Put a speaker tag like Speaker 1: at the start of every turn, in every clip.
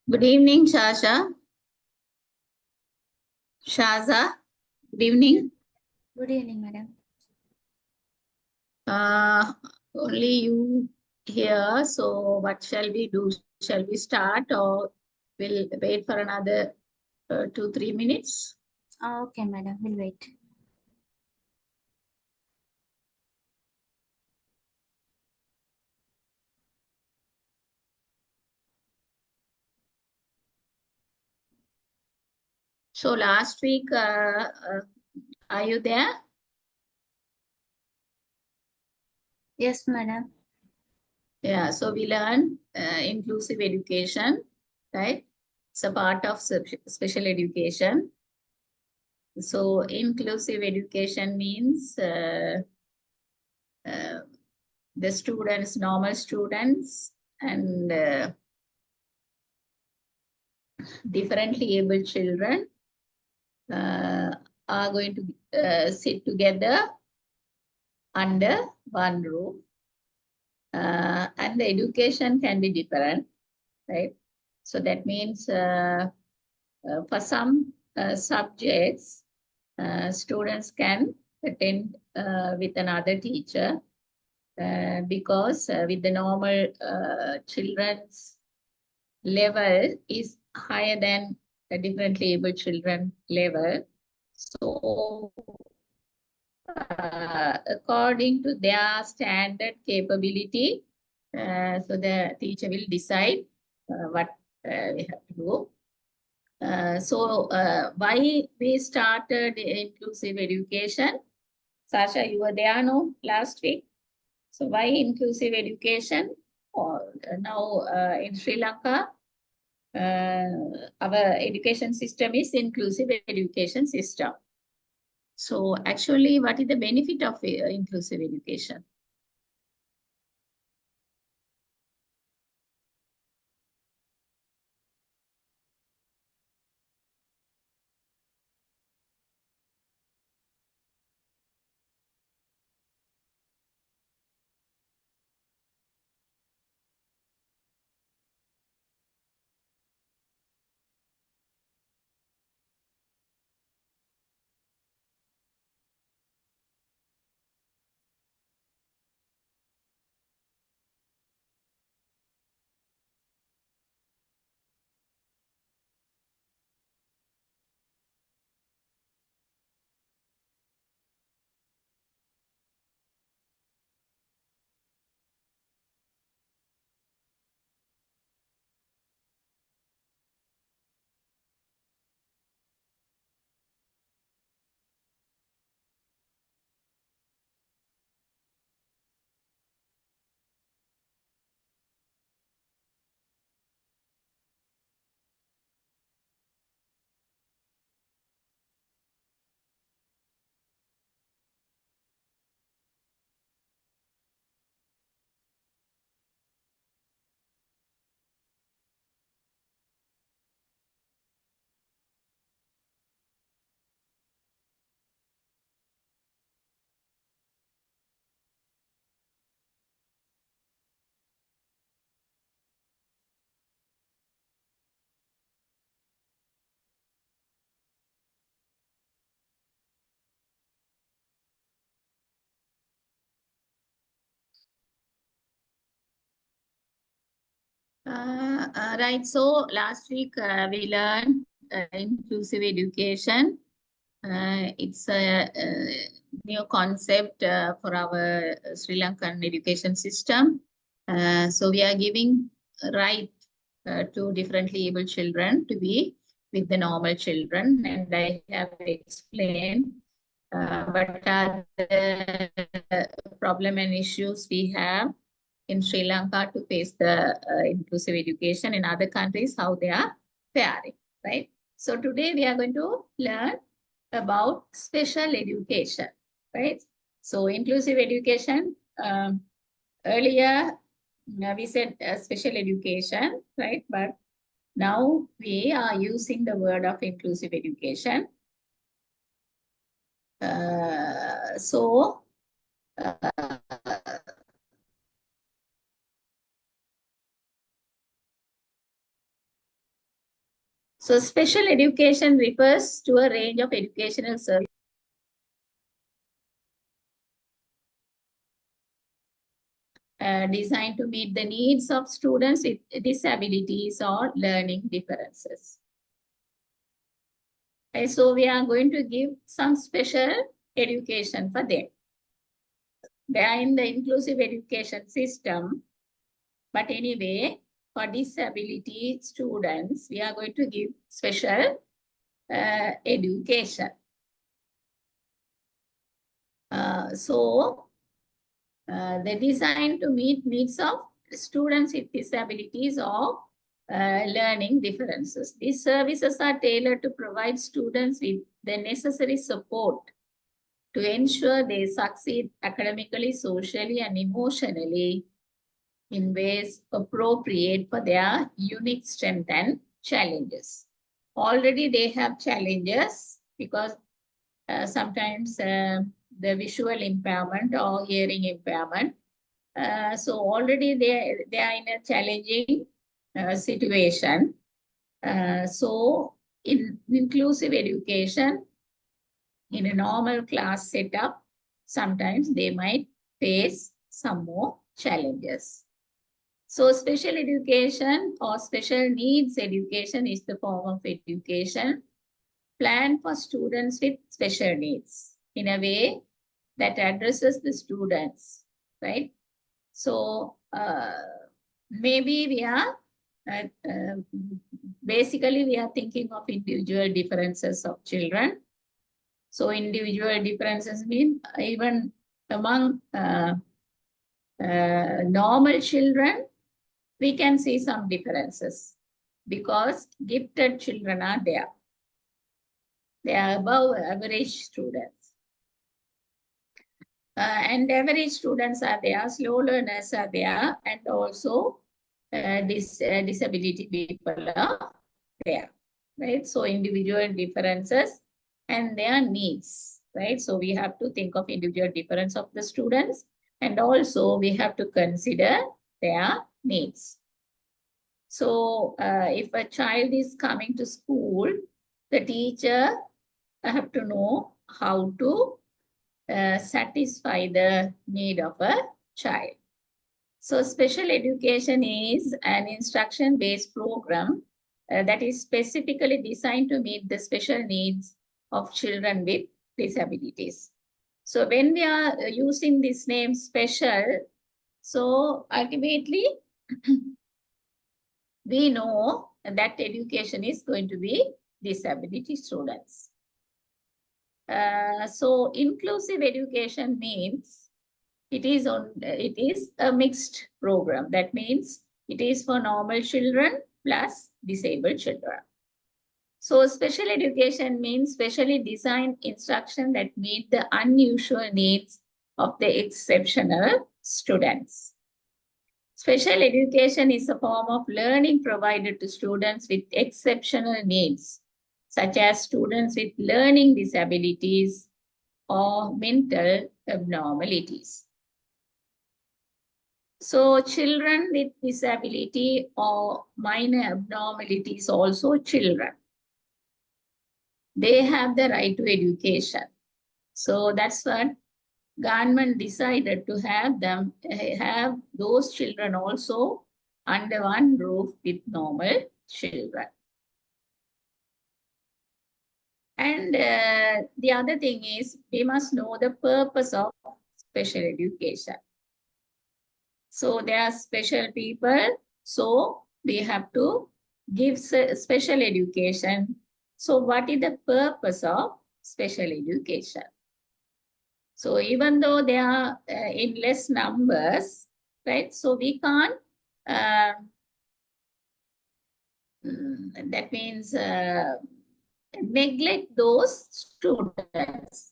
Speaker 1: Good evening, Shasha. Shaza, good evening.
Speaker 2: Good evening, madam.
Speaker 1: Uh, Only you here. So, what shall we do? Shall we start or we'll wait for another 2-3 minutes?
Speaker 2: Okay, madam. We'll wait.
Speaker 1: So, last week, are you there?
Speaker 2: Yes, madam.
Speaker 1: Yeah, so we learned inclusive education, right? It's a part of special education. So, inclusive education means uh, the students, normal students, and differently able children uh, are going to sit together under one roof. And the education can be different, right? So that means for some subjects, students can attend with another teacher because with the normal children's level is higher than the differently able children level. So, according to their standard capability, so the teacher will decide what we have to do. Why we started inclusive education? Sasha, you were there, no, last week? So why inclusive education? Or now in Sri Lanka, our education system is inclusive education system. So actually, what is the benefit of inclusive education? Right. So last week we learned inclusive education. It's a new concept for our Sri Lankan education system. So we are giving right to differently able children to be with the normal children, and I have explained what are the problem and issues we have in Sri Lanka to face the inclusive education in other countries, how they are faring, right? So today we are going to learn about special education, right? So inclusive education, earlier we said special education, right? But now we are using the word of inclusive education. So So special education refers to a range of educational services designed to meet the needs of students with disabilities or learning differences. Okay, so we are going to give some special education for them. They are in the inclusive education system, but anyway, for disability students, we are going to give special education. They're designed to meet needs of students with disabilities or learning differences. These services are tailored to provide students with the necessary support to ensure they succeed academically, socially, and emotionally in ways appropriate for their unique strength and challenges. Already they have challenges because sometimes the visual impairment or hearing impairment. So already they are in a challenging situation. So in inclusive education, in a normal class setup, sometimes they might face some more challenges. So special education or special needs education is the form of education planned for students with special needs in a way that addresses the students, right? So maybe we are, basically we are thinking of individual differences of children. So individual differences mean even among normal children, we can see some differences because gifted children are there. They are above average students. And average students are there, slow learners are there, and also disability people are there, right? So individual differences and their needs, right? So we have to think of individual difference of the students, and also we have to consider their needs. So if a child is coming to school, the teacher have to know how to satisfy the need of a child. So special education is an instruction-based program that is specifically designed to meet the special needs of children with disabilities. So when we are using this name special, so ultimately we know that education is going to be disability students. So inclusive education means it is a mixed program. That means it is for normal children plus disabled children. So special education means specially designed instruction that meet the unusual needs of the exceptional students. Special education is a form of learning provided to students with exceptional needs, such as students with learning disabilities or mental abnormalities. So children with disability or minor abnormalities, also children, they have the right to education. So that's what government decided to have those children also under one roof with normal children. And the other thing is we must know the purpose of special education. So there are special people, so we have to give special education. So what is the purpose of special education? So even though they are in less numbers, right? So we can't, that means neglect those students,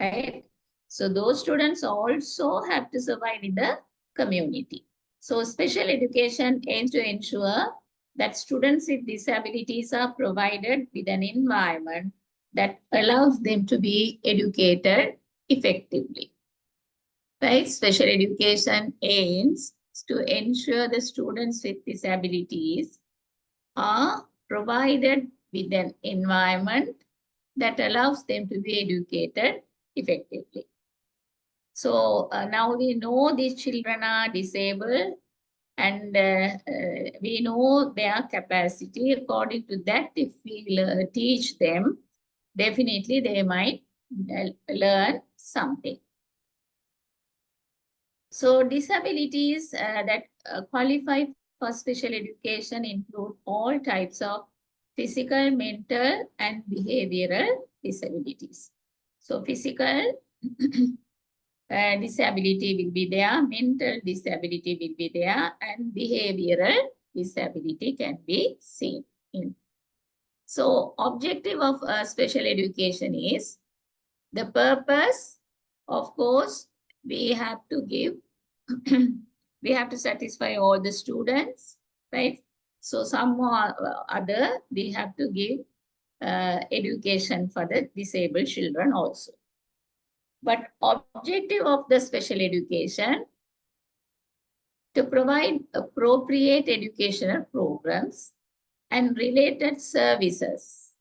Speaker 1: right? So those students also have to survive in the community. So special education aims to ensure that students with disabilities are provided with an environment that allows them to be educated effectively. Right? Special education aims to ensure the students with disabilities are provided with an environment that allows them to be educated effectively. So now we know these children are disabled, and we know their capacity. According to that, if we teach them, definitely they might learn something. So disabilities that qualify for special education include all types of physical, mental, and behavioral disabilities. So physical disability will be there, mental disability will be there, and behavioral disability can be seen in. So objective of special education is the purpose. Of course, we have to give, we have to satisfy all the students, right? So some or other, we have to give education for the disabled children also. But objective of the special education to provide appropriate educational programs and related services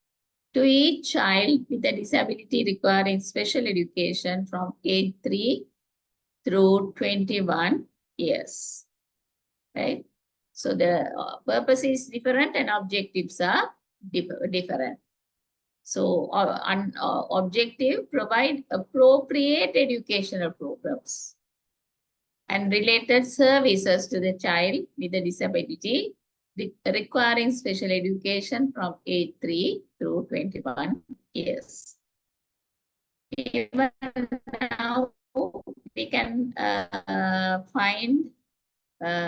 Speaker 1: to each child with a disability requiring special education from age 3 through 21 years, right? So the purpose is different and objectives are different. So objective, provide appropriate educational programs and related services to the child with a disability requiring special education from age 3 through 21 years. Even now, we can find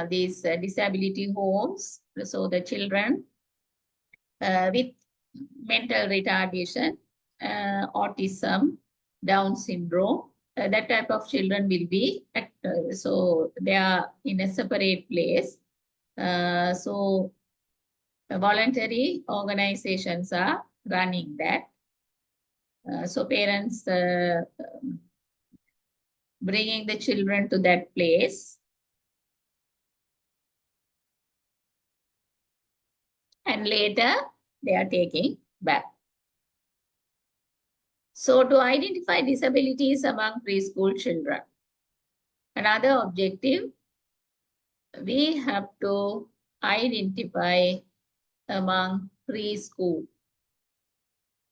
Speaker 1: these disability homes. So the children with mental retardation, autism, Down syndrome, that type of children will be at, so they are in a separate place. So voluntary organizations are running that. So parents bringing the children to that place. And later they are taking back. So to identify disabilities among preschool children. Another objective, we have to identify among preschool,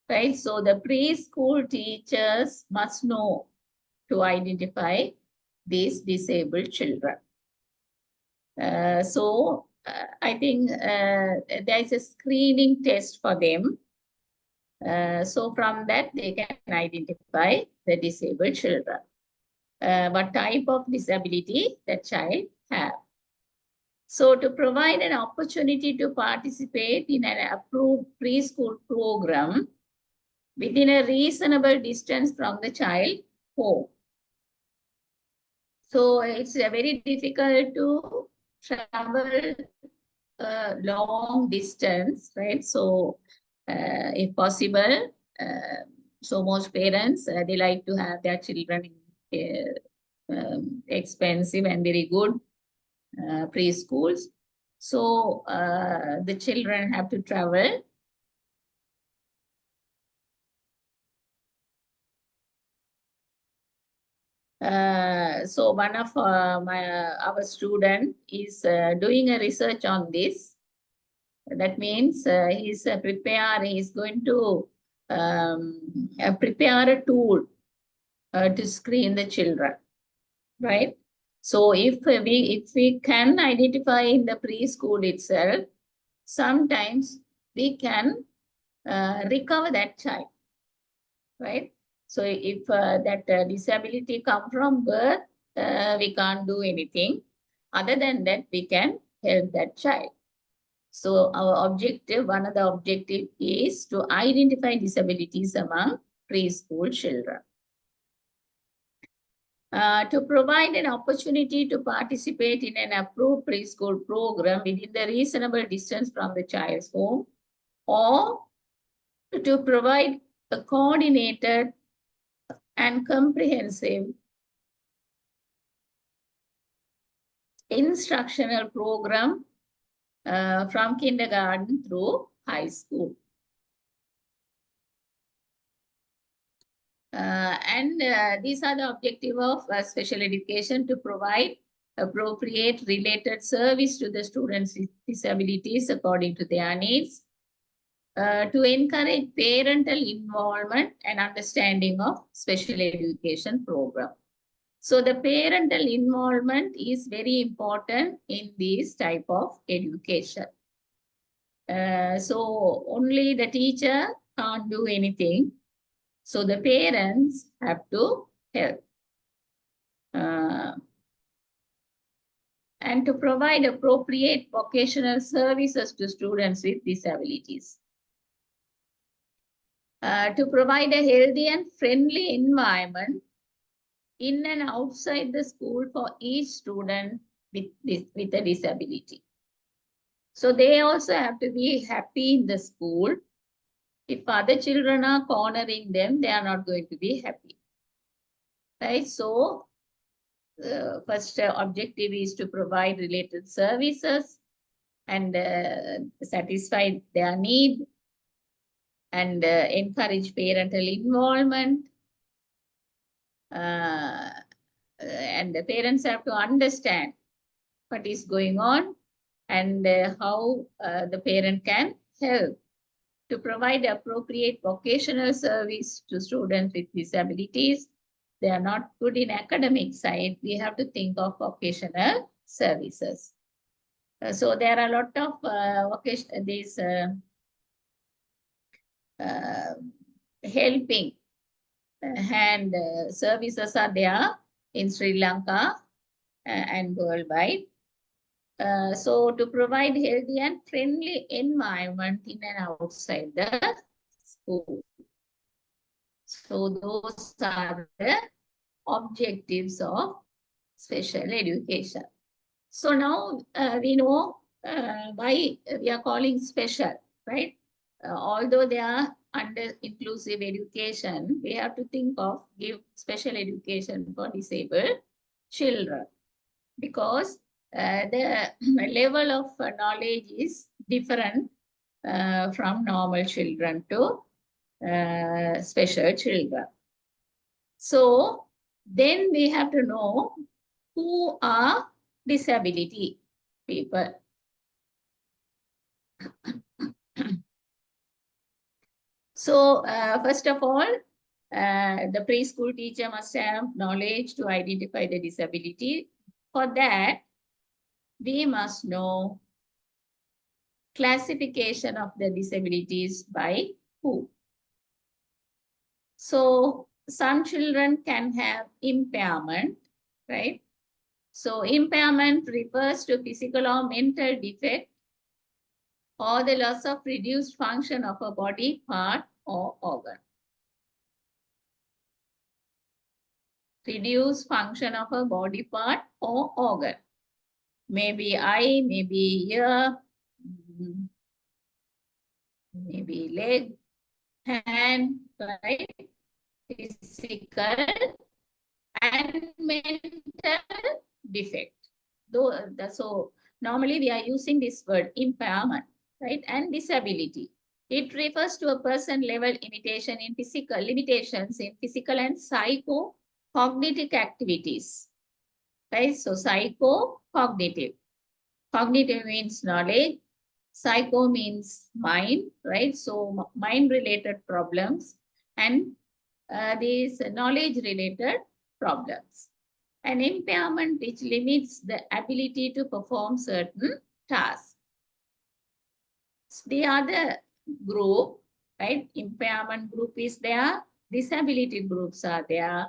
Speaker 1: right? So the preschool teachers must know to identify these disabled children. I think there is a screening test for them. So from that, they can identify the disabled children. What type of disability that child have. So to provide an opportunity to participate in an approved preschool program within a reasonable distance from the child home. So it's very difficult to travel a long distance, right? So if possible, so most parents, they like to have their children in expensive and very good preschools. So the children have to travel. So one of our student is doing a research on this. That means he's going to prepare a tool to screen the children, right? So if we can identify in the preschool itself, sometimes we can recover that child, right? So if that disability come from birth, we can't do anything. Other than that, we can help that child. So our objective, one of the objective is to identify disabilities among preschool children. To provide an opportunity to participate in an approved preschool program within the reasonable distance from the child's home, or to provide a coordinated and comprehensive instructional program from kindergarten through high school. These are the objective of special education: to provide appropriate related service to the students with disabilities according to their needs, to encourage parental involvement and understanding of special education program. So the parental involvement is very important in this type of education. So only the teacher can't do anything. So the parents have to help. And to provide appropriate vocational services to students with disabilities. To provide a healthy and friendly environment in and outside the school for each student with a disability. So they also have to be happy in the school. If other children are cornering them, they are not going to be happy. Right? So first objective is to provide related services and satisfy their need, and encourage parental involvement. And the parents have to understand what is going on and how the parent can help to provide appropriate vocational service to students with disabilities. They are not good in academic side. We have to think of vocational services. So there are a lot of these helping hand services are there in Sri Lanka and worldwide. So to provide healthy and friendly environment in and outside the school. So those are the objectives of special education. So now we know why we are calling special, right? Although they are under inclusive education, we have to think of give special education for disabled children, because the level of knowledge is different from normal children to special children. So then we have to know who are disability people. So first of all, the preschool teacher must have knowledge to identify the disability. For that, we must know classification of the disabilities by who. So some children can have impairment, right? So impairment refers to physical or mental defect or the loss of reduced function of a body part or organ. Reduced function of a body part or organ. Maybe eye, maybe ear, maybe leg, hand, right? Physical and mental defect. So normally we are using this word impairment, right? And disability. It refers to a person level limitations in physical and psycho-cognitive activities, right? So psycho-cognitive. Cognitive means knowledge. Psycho means mind, right? So mind-related problems and these knowledge-related problems. An impairment which limits the ability to perform certain tasks. The other group, right? Impairment group is there. Disability groups are there.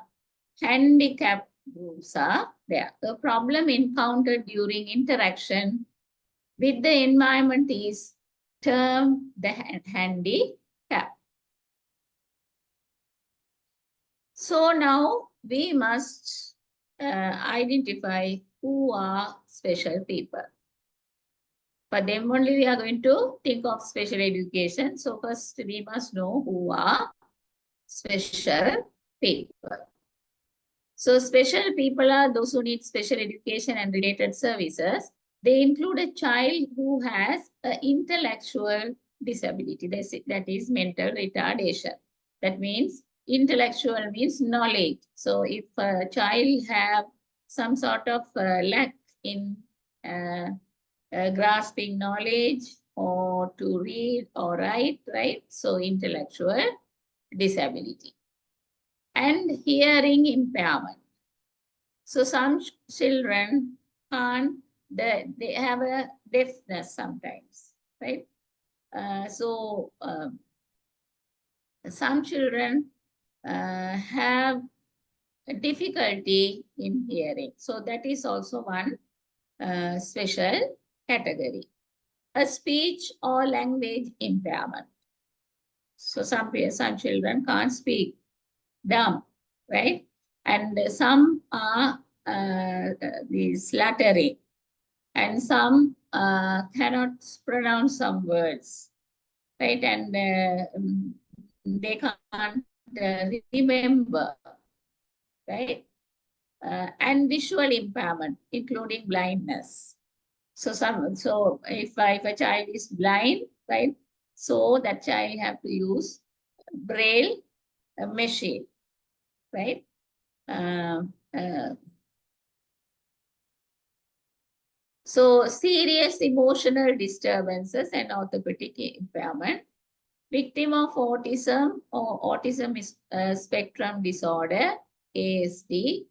Speaker 1: Handicap groups are there. The problem encountered during interaction with the environment is termed the handicap. So now we must identify who are special people. For them only we are going to think of special education. So first we must know who are special people. So special people are those who need special education and related services. They include a child who has an intellectual disability. That is mental retardation. That means intellectual means knowledge. So if a child have some sort of lack in grasping knowledge or to read or write, right? So intellectual disability. And hearing impairment. So some children can't, they have a deafness sometimes, right? Some children have a difficulty in hearing. So that is also one special category. A speech or language impairment. So some children can't speak, dumb, right? And some are these stuttering, and some cannot pronounce some words, right? And they can't remember, right? And visual impairment, including blindness. So if a child is blind, right? So that child have to use braille machine, right? Uh, uh, so serious emotional disturbances and orthopedic impairment. Victim of autism or autism spectrum disorder, ASD,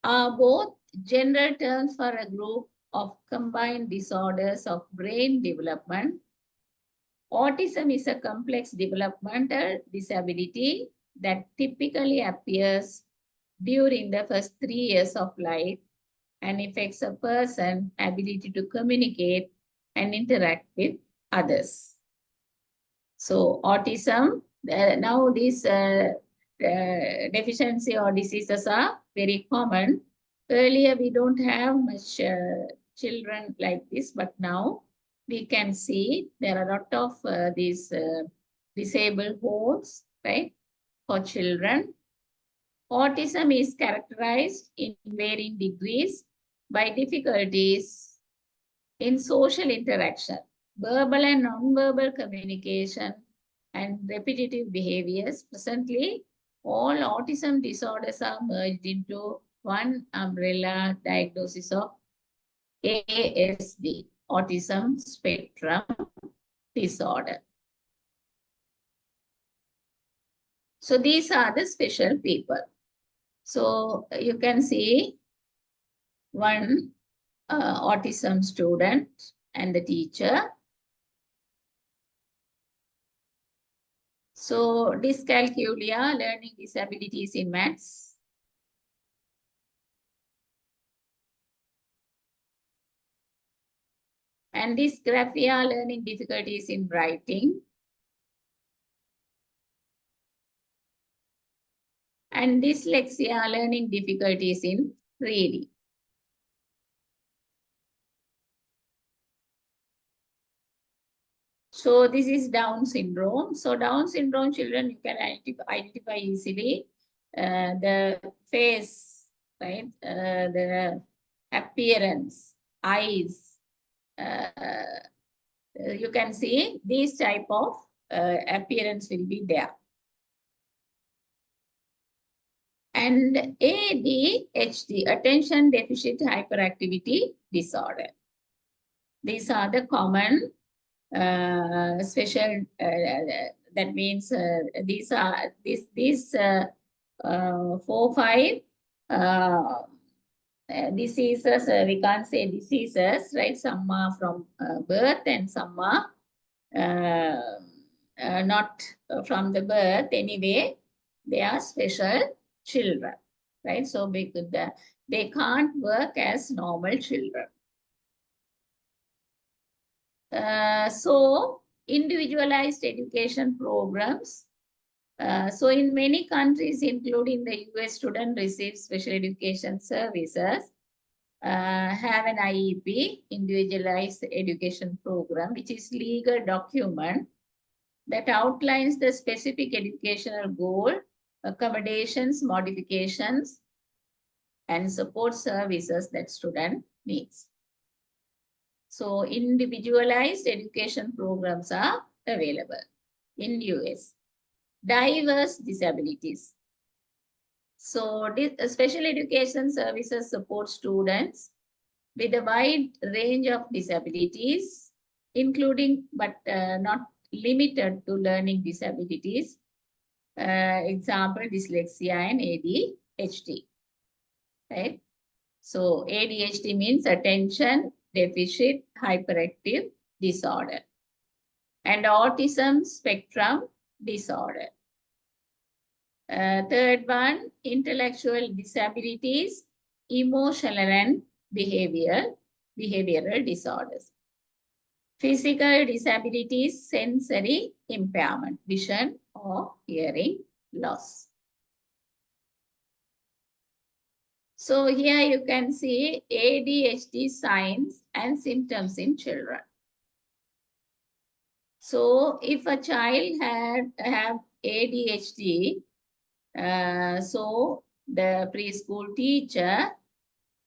Speaker 1: are both general terms for a group of combined disorders of brain development. Autism is a complex developmental disability that typically appears during the first 3 years of life and affects a person's ability to communicate and interact with others. So autism, now these deficiency or diseases are very common. Earlier, we don't have much children like this, but now we can see there are a lot of these disabled homes, right, for children. Autism is characterized in varying degrees by difficulties in social interaction, verbal and non-verbal communication, and repetitive behaviors. Presently, all autism disorders are merged into one umbrella diagnosis of ASD, autism spectrum disorder. So these are the special people. So you can see one autism student and the teacher. So dyscalculia, learning disabilities in maths. And dysgraphia, learning difficulties in writing. And dyslexia, learning difficulties in reading. So this is Down syndrome. So Down syndrome children, you can identify easily the face, right? The appearance, eyes. You can see these type of appearance will be there. And ADHD, attention deficit hyperactivity disorder. These are the common special, that means these are these 4-5 diseases, we can't say diseases, right? Some are from birth and some are not from the birth. Anyway, they are special children, right? So they can't work as normal children. So individualized education programs. So in many countries, including the US, students receive special education services, have an IEP, individualized education program, which is legal document that outlines the specific educational goal, accommodations, modifications, and support services that student needs. So individualized education programs are available in US. Diverse disabilities. So special education services support students with a wide range of disabilities, including but not limited to learning disabilities. Example, dyslexia and ADHD, right? So ADHD means attention deficit hyperactive disorder, and autism spectrum disorder. Third one, intellectual disabilities, emotional and behavioral disorders. Physical disabilities, sensory impairment, vision or hearing loss. So here you can see ADHD signs and symptoms in children. So if a child have ADHD, so the preschool teacher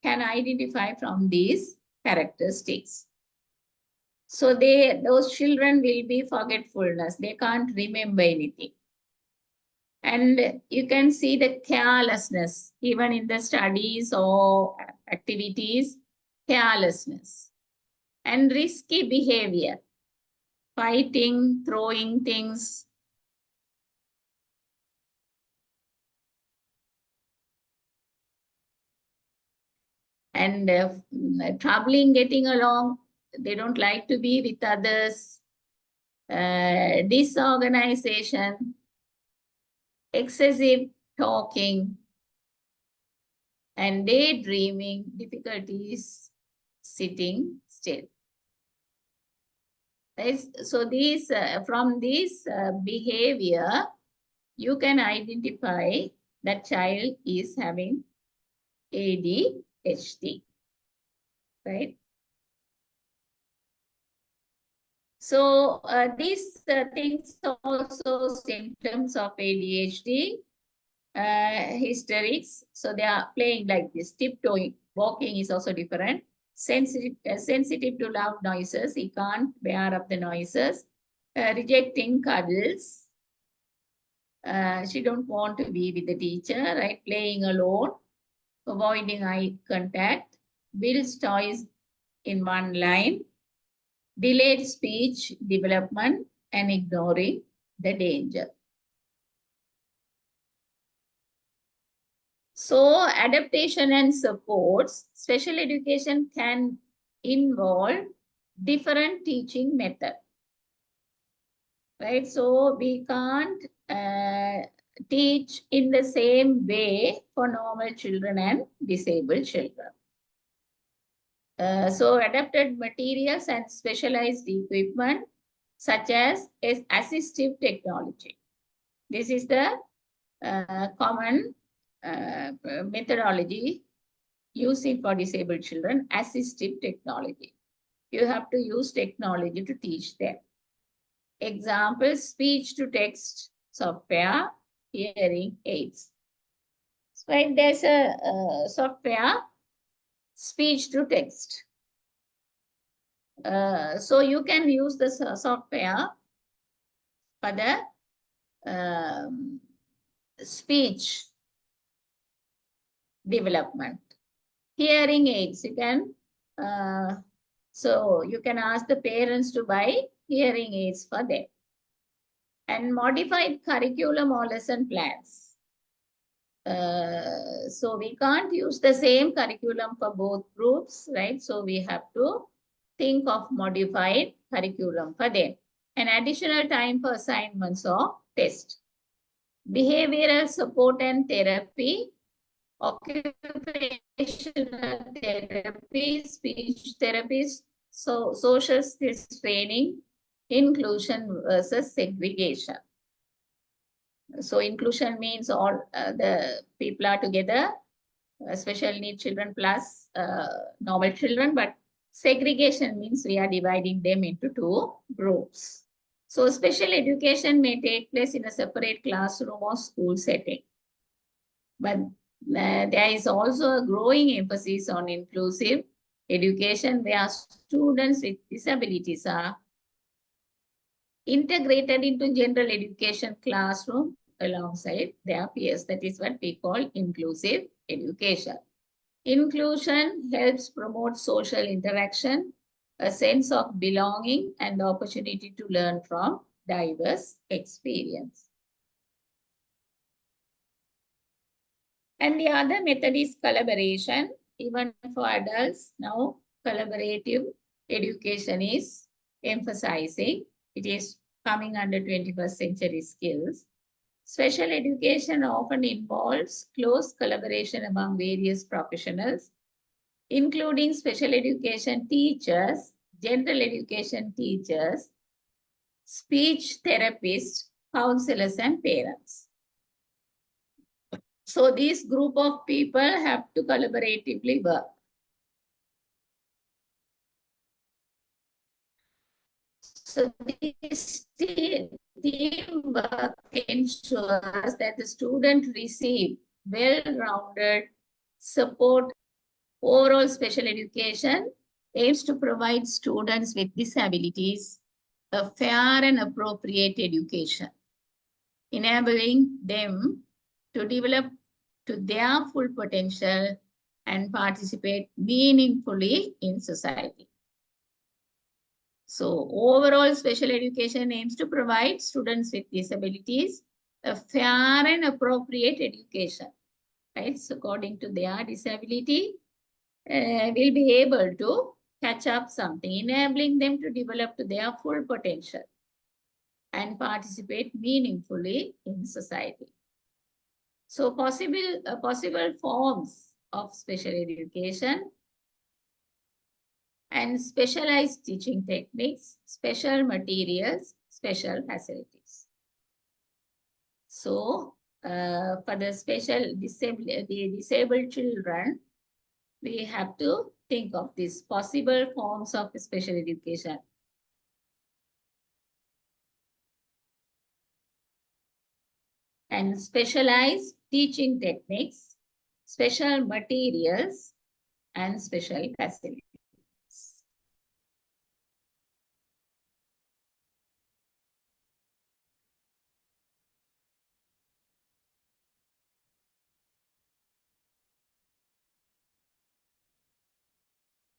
Speaker 1: can identify from these characteristics. So those children will be forgetfulness. They can't remember anything. And you can see the carelessness, even in the studies or activities, carelessness. And risky behavior, fighting, throwing things. And troubling getting along. They don't like to be with others. Disorganization, excessive talking, and daydreaming, difficulties sitting still. So from this behavior, you can identify that child is having ADHD, right? So these things also symptoms of ADHD. Hysterics. So they are playing like this, tiptoeing, walking is also different. Sensitive to loud noises, he can't bear up the noises. Rejecting cuddles. She don't want to be with the teacher, right? Playing alone, avoiding eye contact, builds toys in one line, delayed speech development, and ignoring the danger. So adaptation and supports, special education can involve different teaching method, right? So we can't teach in the same way for normal children and disabled children. So adapted materials and specialized equipment such as assistive technology. This is the common methodology using for disabled children, assistive technology. You have to use technology to teach them. Example, speech to text software, hearing aids. So there's a software, speech to text. So you can use the software for the speech development. Hearing aids, you can, so you can ask the parents to buy hearing aids for them. And modified curriculum or lesson plans. So we can't use the same curriculum for both groups, right? So we have to think of modified curriculum for them. And additional time for assignments or tests. Behavioral support and therapy, occupational therapy, speech therapy, so social skills training, inclusion versus segregation. So inclusion means all the people are together, special need children plus normal children, but segregation means we are dividing them into two groups. So special education may take place in a separate classroom or school setting. But there is also a growing emphasis on inclusive education where students with disabilities are integrated into general education classroom alongside their peers. That is what we call inclusive education. Inclusion helps promote social interaction, a sense of belonging, and the opportunity to learn from diverse experience. And the other method is collaboration. Even for adults, now collaborative education is emphasizing. It is coming under 21st century skills. Special education often involves close collaboration among various professionals, including special education teachers, general education teachers, speech therapists, counselors, and parents. So this group of people have to collaboratively work. So this teamwork ensures that the student receive well-rounded support. Overall special education aims to provide students with disabilities a fair and appropriate education, enabling them to develop to their full potential and participate meaningfully in society. So overall special education aims to provide students with disabilities a fair and appropriate education, right? So according to their disability, will be able to catch up something, enabling them to develop to their full potential and participate meaningfully in society. So possible forms of special education and specialized teaching techniques, special materials, special facilities. So for the disabled children, we have to think of these possible forms of special education. And specialized teaching techniques, special materials, and special facilities.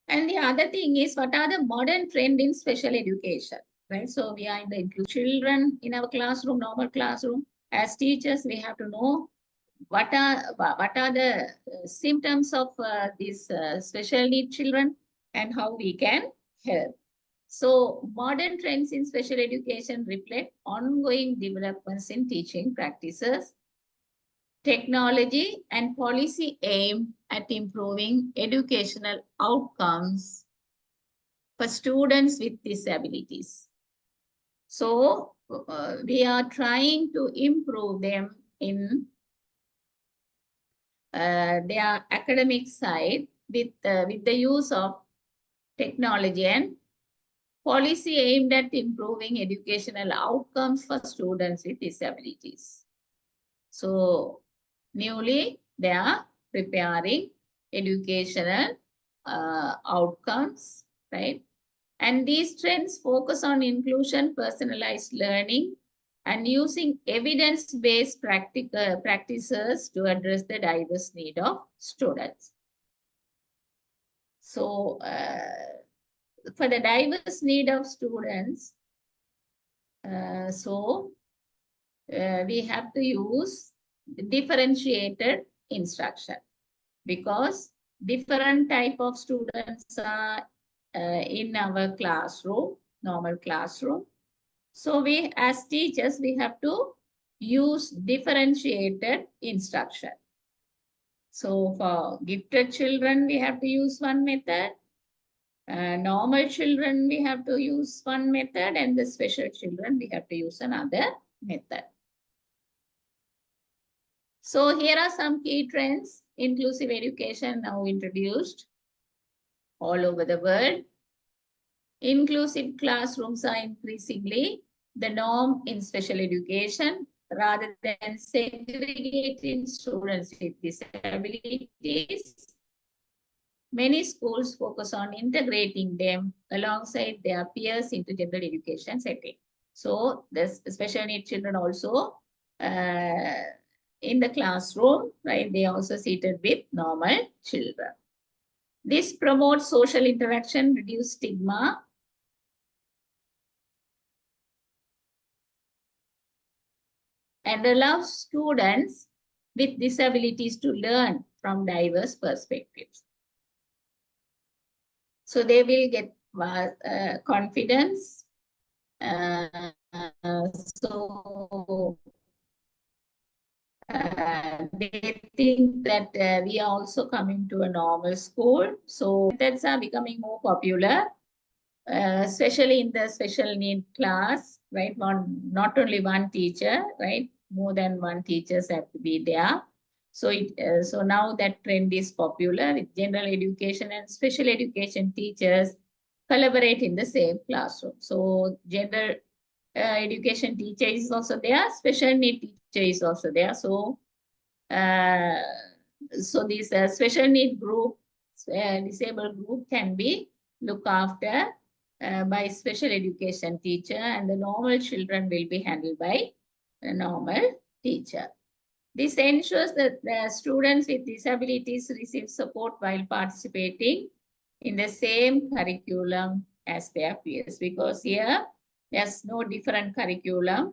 Speaker 1: And the other thing is, what are the modern trend in special education, right? So we are in the include children in our classroom, normal classroom. As teachers, we have to know what are the symptoms of these special need children and how we can help. So modern trends in special education reflect ongoing developments in teaching practices, technology, and policy aimed at improving educational outcomes for students with disabilities. So we are trying to improve them in their academic side with the use of technology and policy aimed at improving educational outcomes for students with disabilities. So newly, they are preparing educational outcomes, right? And these trends focus on inclusion, personalized learning, and using evidence-based practices to address the diverse need of students. So for the diverse need of students, we have to use differentiated instruction because different type of students are in our classroom, normal classroom. So we, as teachers, we have to use differentiated instruction. So for gifted children, we have to use one method. Normal children, we have to use one method, and the special children, we have to use another method. So here are some key trends. Inclusive education now introduced all over the world. Inclusive classrooms are increasingly the norm in special education rather than segregating students with disabilities. Many schools focus on integrating them alongside their peers into general education setting. So there's special need children also in the classroom, right? They also seated with normal children. This promotes social interaction, reduce stigma, and allows students with disabilities to learn from diverse perspectives. So they will get confidence. So they think that we are also coming to a normal school. So methods are becoming more popular, especially in the special need class, right? Not only one teacher, right? More than one teachers have to be there. So so now that trend is popular with general education and special education teachers collaborate in the same classroom. So general education teacher is also there, special need teacher is also there. So uh, so this special need group, disabled group can be looked after by special education teacher, and the normal children will be handled by a normal teacher. This ensures that the students with disabilities receive support while participating in the same curriculum as their peers, because here there's no different curriculum,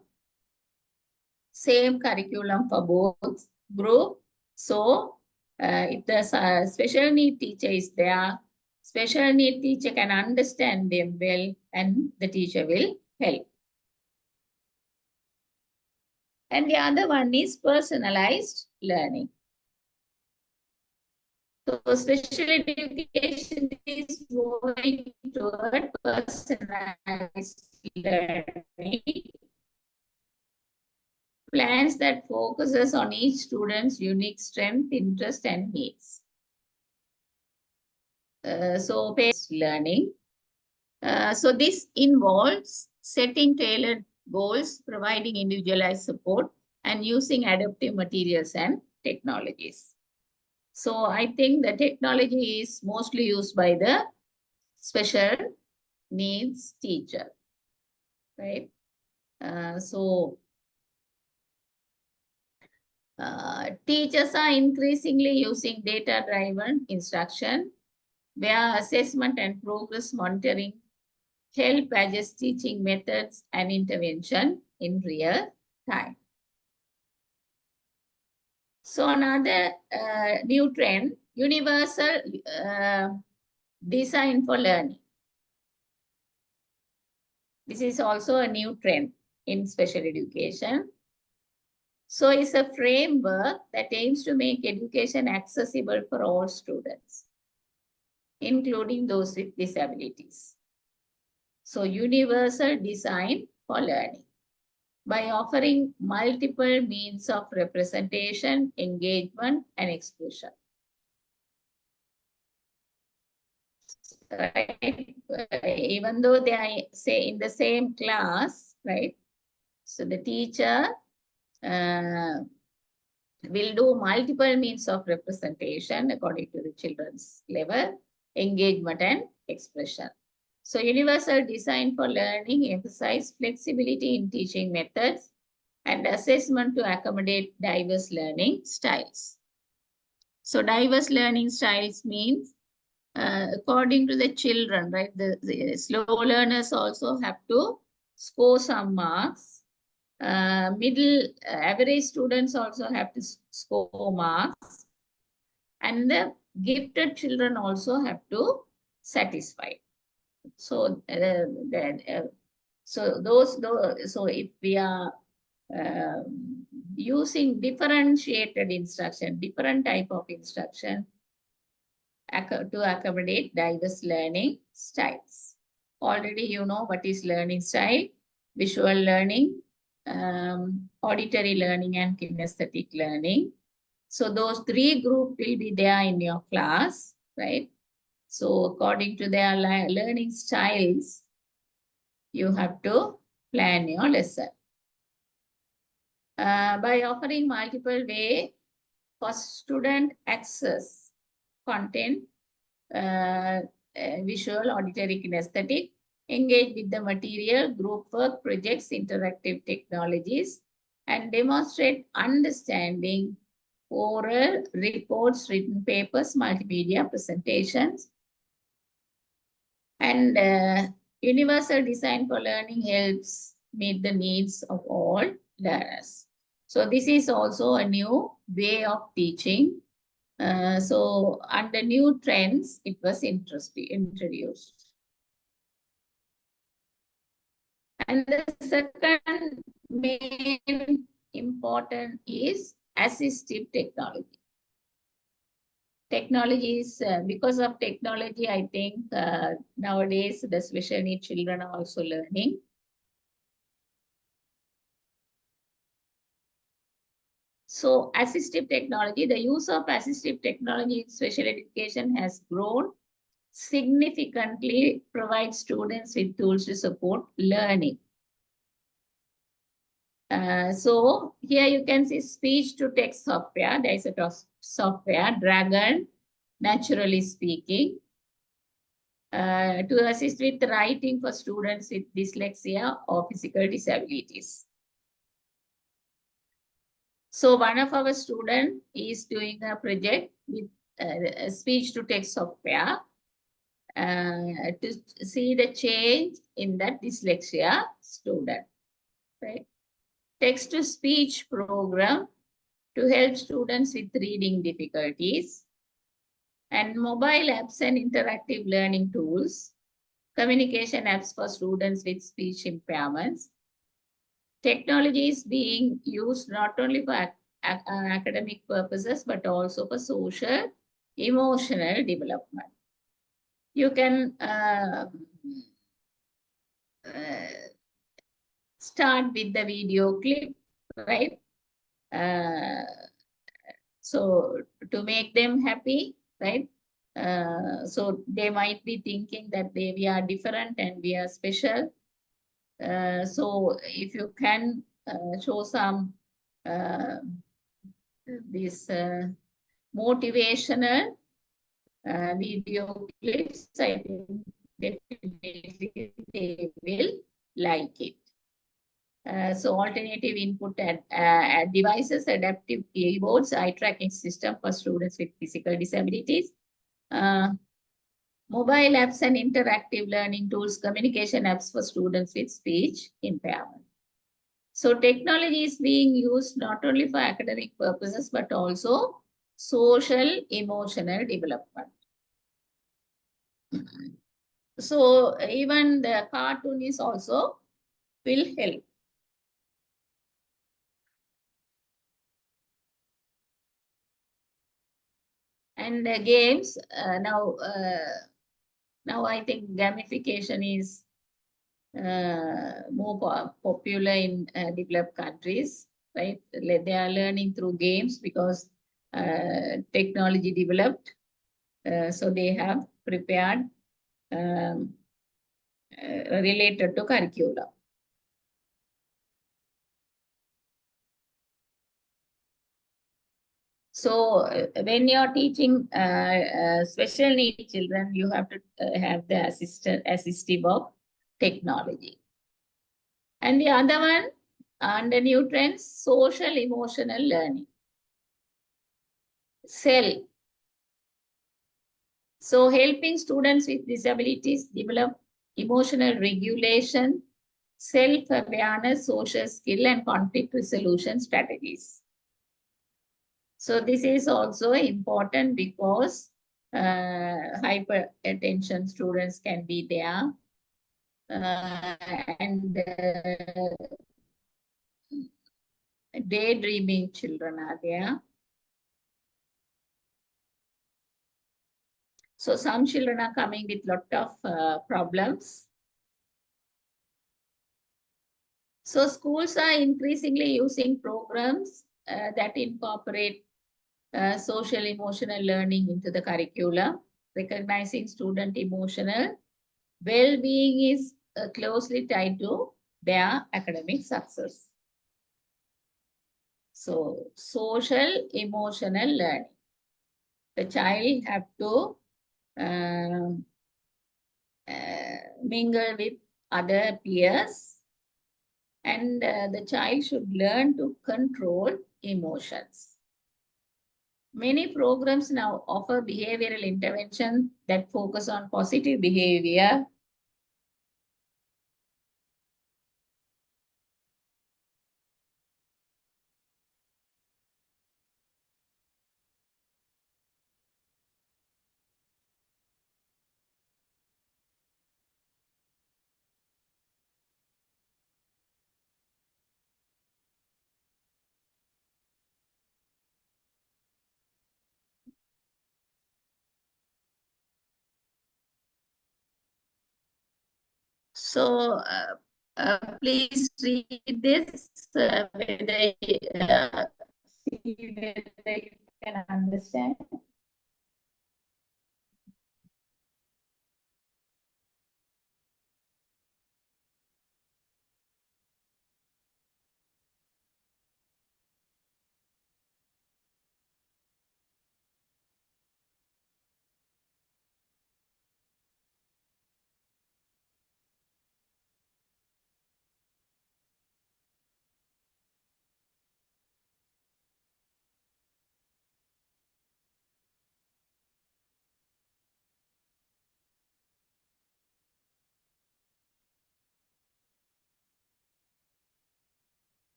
Speaker 1: same curriculum for both group. So if the special need teacher is there, special need teacher can understand them well and the teacher will help. And the other one is personalized learning. So special education is moving toward personalized learning, plans that focuses on each student's unique strength, interest, and needs. So based learning. So this involves setting tailored goals, providing individualized support, and using adaptive materials and technologies. So I think the technology is mostly used by the special needs teacher, right? Teachers are increasingly using data-driven instruction, where assessment and progress monitoring help adjust teaching methods and intervention in real time. So another new trend, universal design for learning. This is also a new trend in special education. So it's a framework that aims to make education accessible for all students, including those with disabilities. So universal design for learning, by offering multiple means of representation, engagement, and expression. Right? Even though they are, say, in the same class, right? So the teacher will do multiple means of representation according to the children's level, engagement, and expression. So universal design for learning emphasizes flexibility in teaching methods and assessment to accommodate diverse learning styles. So diverse learning styles means according to the children, right? The slow learners also have to score some marks. Middle average students also have to score marks. And the gifted children also have to satisfy. So, so if we are using differentiated instruction, different type of instruction to accommodate diverse learning styles. Already you know what is learning style, visual learning, auditory learning, and kinesthetic learning. So those three groups will be there in your class, right? So according to their learning styles, you have to plan your lesson. By offering multiple way for student access content, visual, auditory, kinesthetic, engage with the material, group work, projects, interactive technologies, and demonstrate understanding, oral, reports, written papers, multimedia presentations, and universal design for learning helps meet the needs of all learners. So this is also a new way of teaching. So under new trends, it was introduced. And the second main important is assistive technology. Technology is, because of technology, I think nowadays the special need children are also learning. So assistive technology, the use of assistive technology in special education has grown significantly, provides students with tools to support learning. So here you can see speech to text software. There is a software, Dragon, naturally speaking, to assist with writing for students with dyslexia or physical disabilities. So one of our students is doing a project with speech to text software to see the change in that dyslexia student. Right? Text to speech program to help students with reading difficulties, and mobile apps and interactive learning tools, communication apps for students with speech impairments. Technology is being used not only for academic purposes, but also for social, emotional development. You can start with the video clip, right? So to make them happy, right? So they might be thinking that we are different and we are special. So if you can show some this motivational video clips, I think definitely they will like it. So alternative input devices, adaptive keyboards, eye tracking system for students with physical disabilities, mobile apps and interactive learning tools, communication apps for students with speech impairment. So technology is being used not only for academic purposes, but also social, emotional development. So even the cartoon is also will help. And games, now I think gamification is more popular in developed countries, right? They are learning through games because technology developed. So they have prepared related to curriculum. So when you're teaching special needs children, you have to have the assistive of technology. And the other one, under new trends, social emotional learning. SEL. So helping students with disabilities develop emotional regulation, self-awareness, social skill, and conflict resolution strategies. So this is also important because hypertension students can be there. And daydreaming children are there. So some children are coming with lot of problems. So schools are increasingly using programs that incorporate social emotional learning into the curriculum, recognizing student emotional well-being is closely tied to their academic success. So social emotional learning. The child have to mingle with other peers, and the child should learn to control emotions. Many programs now offer behavioral intervention that focus on positive behavior. So please read this whether see whether you can understand.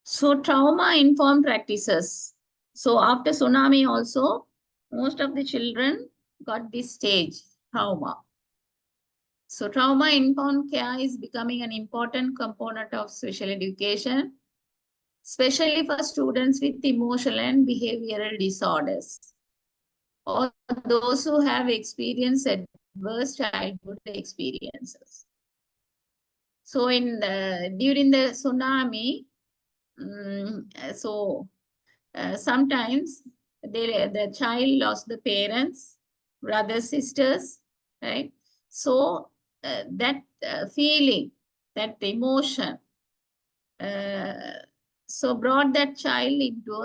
Speaker 1: So trauma-informed practices. So after tsunami also, most of the children got this stage, trauma. So trauma-informed care is becoming an important component of special education, especially for students with emotional and behavioral disorders, or those who have experienced adverse childhood experiences. So during the tsunami, sometimes the child lost the parents, brothers, sisters, right? So that feeling, that emotion, so brought that child into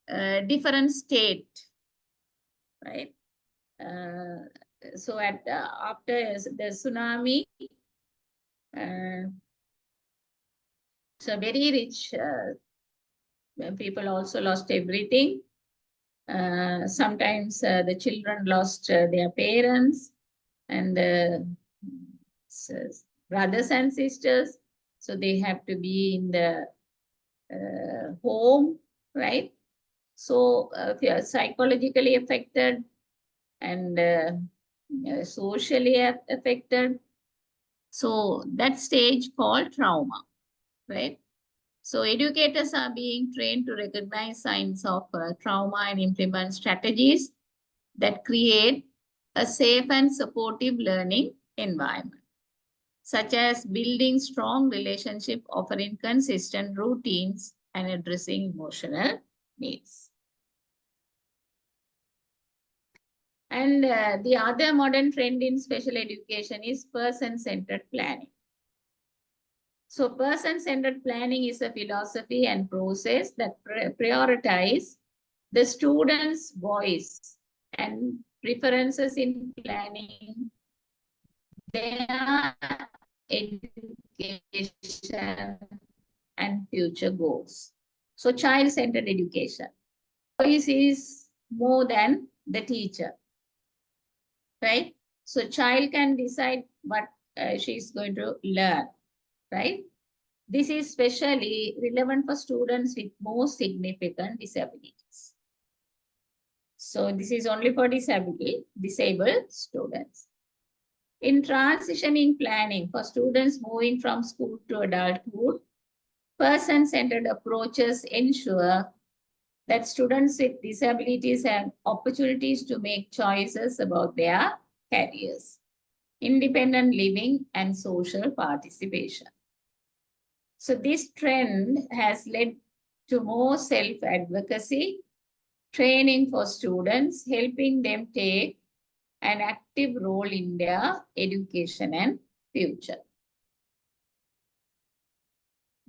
Speaker 1: a different state, right? So after the tsunami, so very rich people also lost everything. Sometimes the children lost their parents and brothers and sisters. So they have to be in the home, right? So if you are psychologically affected and socially affected. So that stage called trauma, right? So educators are being trained to recognize signs of trauma and implement strategies that create a safe and supportive learning environment, such as building strong relationship, offering consistent routines, and addressing emotional needs. And the other modern trend in special education is person-centered planning. So person-centered planning is a philosophy and process that prioritize the student's voice and preferences in planning their education and future goals. So child-centered education. Voice is more than the teacher, right? So child can decide what she's going to learn, right? This is especially relevant for students with more significant disabilities. So this is only for disabled students. In transitioning planning for students moving from school to adulthood, person-centered approaches ensure that students with disabilities have opportunities to make choices about their careers, independent living, and social participation. So this trend has led to more self-advocacy, training for students, helping them take an active role in their education and future.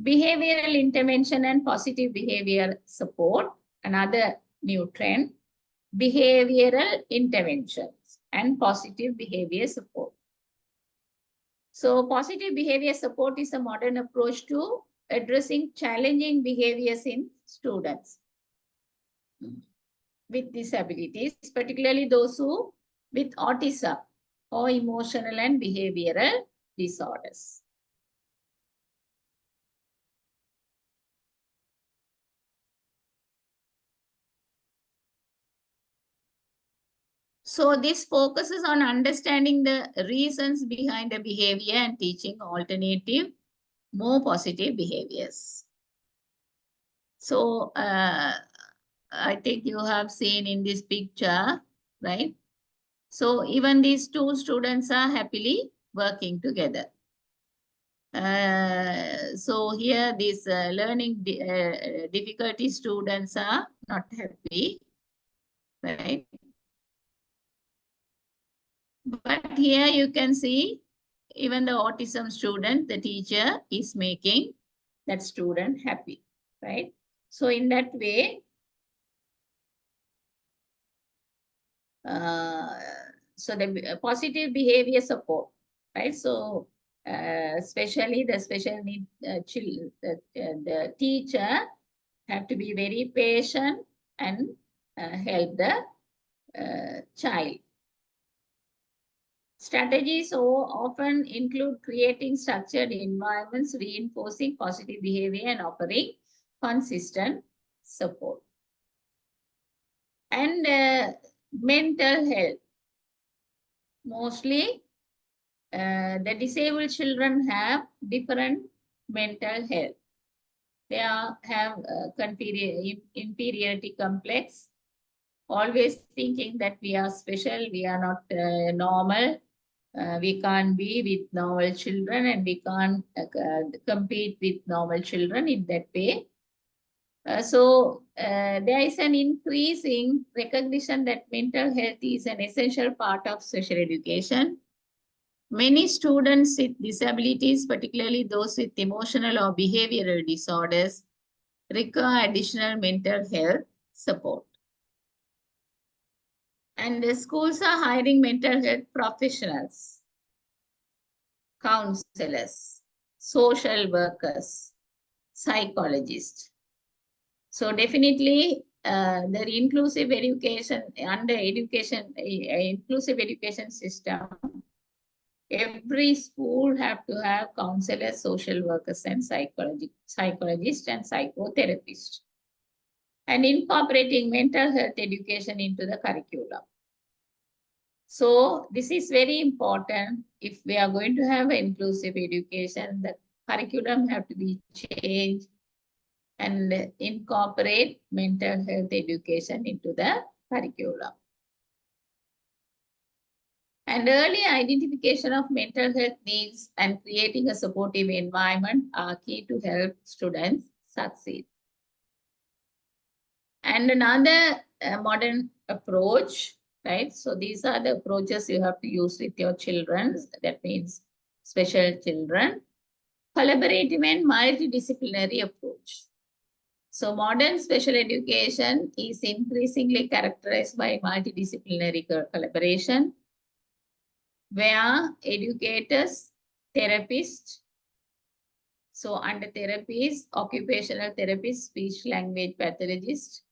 Speaker 1: Behavioral intervention and positive behavior support, another new trend. Behavioral interventions and positive behavior support. So positive behavior support is a modern approach to addressing challenging behaviors in students with disabilities, particularly those who with autism or emotional and behavioral disorders. So this focuses on understanding the reasons behind the behavior and teaching alternative, more positive behaviors. So I think you have seen in this picture, right? So even these two students are happily working together. So here these learning difficulty students are not happy, right? But here you can see even the autism student, the teacher is making that student happy, right? So in that way, so the positive behavior support, right? So especially the special need children, the teacher have to be very patient and help the child. Strategies often include creating structured environments, reinforcing positive behavior, and offering consistent support. And mental health. Mostly, the disabled children have different mental health. They have inferiority complex, always thinking that we are special, we are not normal. We can't be with normal children and we can't compete with normal children in that way. So there is an increasing recognition that mental health is an essential part of special education. Many students with disabilities, particularly those with emotional or behavioral disorders, require additional mental health support. And the schools are hiring mental health professionals, counselors, social workers, psychologists. So definitely the inclusive education, under education, inclusive education system, every school have to have counselors, social workers, and psychologists and psychotherapists. And incorporating mental health education into the curriculum. So this is very important. If we are going to have inclusive education, the curriculum have to be changed and incorporate mental health education into the curriculum. And early identification of mental health needs and creating a supportive environment are key to help students succeed. And another modern approach, right? So these are the approaches you have to use with your children. That means special children. Collaborative and multidisciplinary approach. So modern special education is increasingly characterized by multidisciplinary collaboration, where educators, therapists, so under therapies, occupational therapists, speech language pathologists,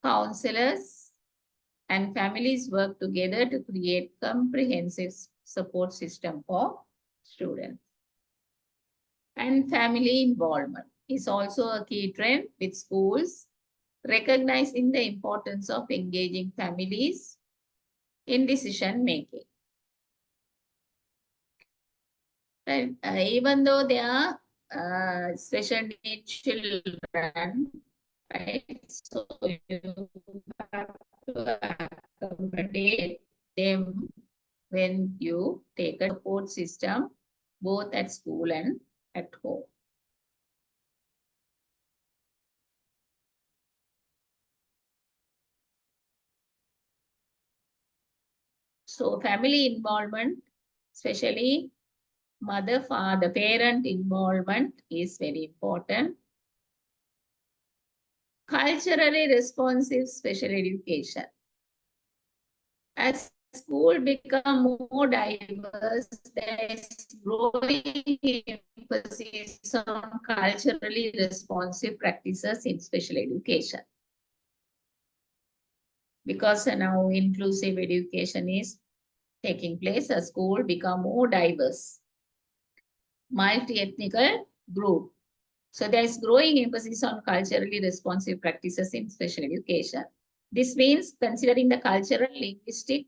Speaker 1: counselors, and families work together to create comprehensive support system for students. And family involvement is also a key trend with schools recognizing the importance of engaging families in decision making. Right? Even though they are special needs children, right? So you have to accommodate them when you take a support system, both at school and at home. So family involvement, especially mother, father, parent involvement is very important. Culturally responsive special education. As school become more diverse, there is growing emphasis on culturally responsive practices in special education. Because now inclusive education is taking place, a school become more diverse, multi-ethnical group. So there is growing emphasis on culturally responsive practices in special education. This means considering the cultural, linguistic,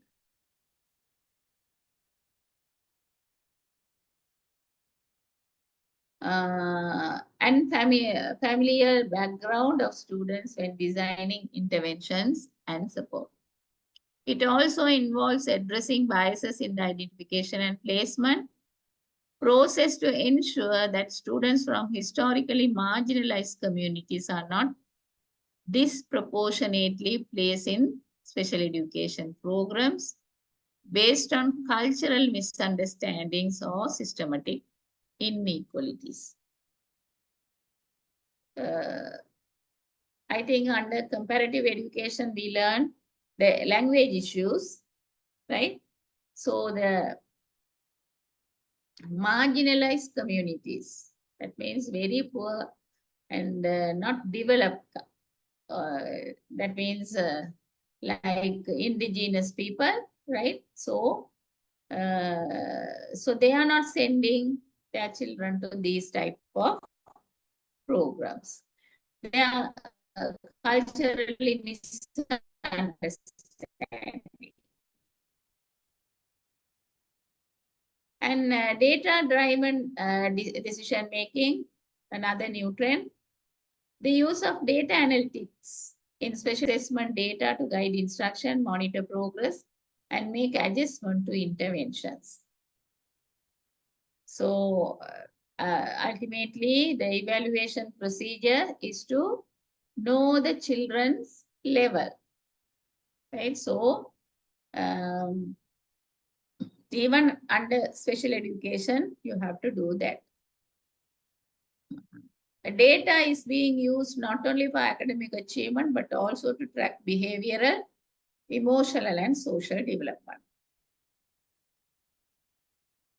Speaker 1: and familiar background of students when designing interventions and support. It also involves addressing biases in the identification and placement process to ensure that students from historically marginalized communities are not disproportionately placed in special education programs based on cultural misunderstandings or systematic inequalities. I think under comparative education, we learn the language issues, right? So the marginalized communities, that means very poor and not developed. That means like indigenous people, right? So they are not sending their children to these type of programs. They are culturally misunderstanding. And data-driven decision making, another new trend. The use of data analytics in special assessment data to guide instruction, monitor progress, and make adjustment to interventions. So ultimately, the evaluation procedure is to know the children's level, right? So even under special education, you have to do that. Data is being used not only for academic achievement, but also to track behavioral, emotional, and social development.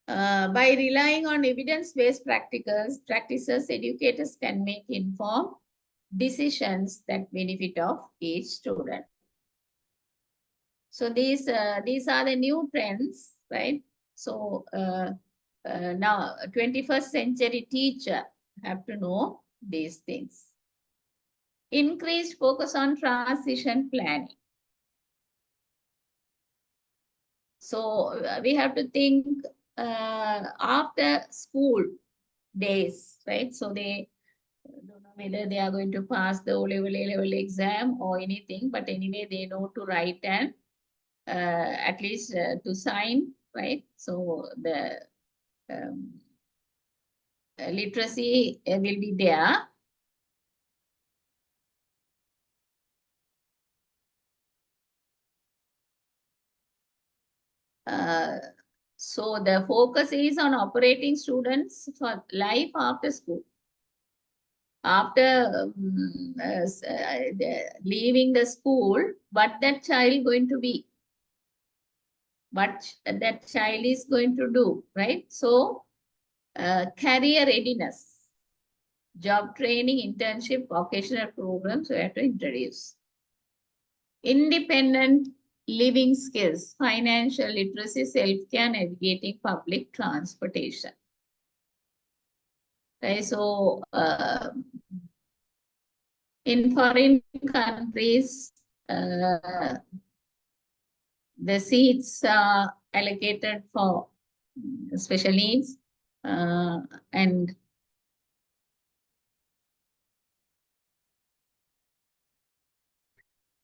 Speaker 1: By relying on evidence-based practices, educators can make informed decisions that benefit of each student. So these are the new trends, right? So now 21st century teacher have to know these things. Increased focus on transition planning. So we have to think after school days, right? So they don't know whether they are going to pass the O-level, A-level exam or anything, but anyway, they know to write and at least to sign, right? So the literacy will be there. So the focus is on operating students for life after school. After leaving the school, what that child going to be? What that child is going to do, right? So career readiness, job training, internship, vocational programs we have to introduce. Independent living skills, financial literacy, self-care, navigating public transportation. Okay, so in foreign countries, the seats are allocated for special needs and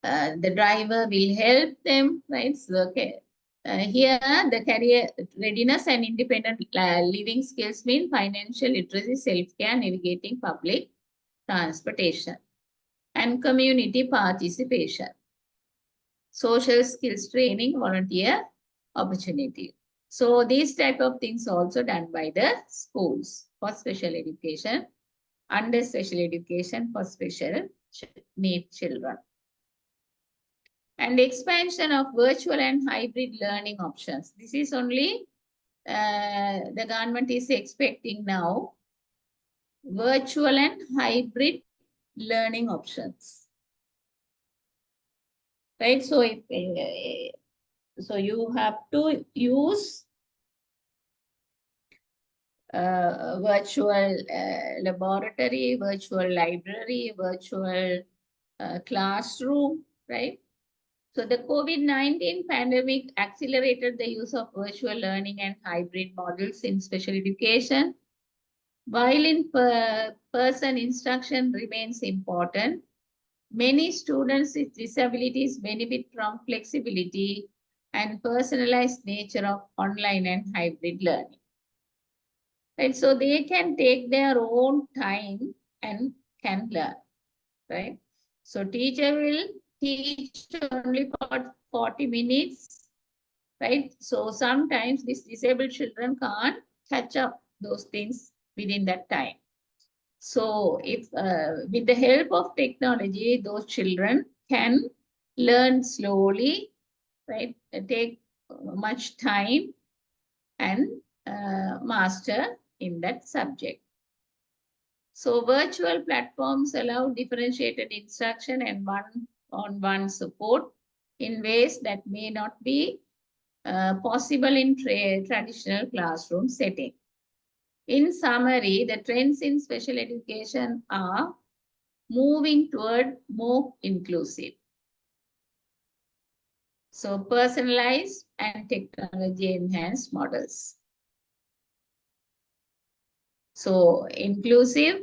Speaker 1: the driver will help them, right? So, okay. Here, the career readiness and independent living skills mean financial literacy, self-care, navigating public transportation, and community participation, social skills training, volunteer opportunity. So these type of things also done by the schools for special education, under special education for special need children. And expansion of virtual and hybrid learning options. This is only the government is expecting now, virtual and hybrid learning options. Right? So if so you have to use virtual laboratory, virtual library, virtual classroom, right? So the COVID-19 pandemic accelerated the use of virtual learning and hybrid models in special education. While in-person instruction remains important, many students with disabilities benefit from flexibility and personalized nature of online and hybrid learning. Right? So they can take their own time and can learn, right? So teacher will teach only for 40 minutes, right? So sometimes these disabled children can't catch up those things within that time. So if with the help of technology, those children can learn slowly, right? Take much time and master in that subject. So virtual platforms allow differentiated instruction and one-on-one support in ways that may not be possible in traditional classroom setting. In summary, the trends in special education are moving toward more inclusive. So personalized and technology enhanced models. So inclusive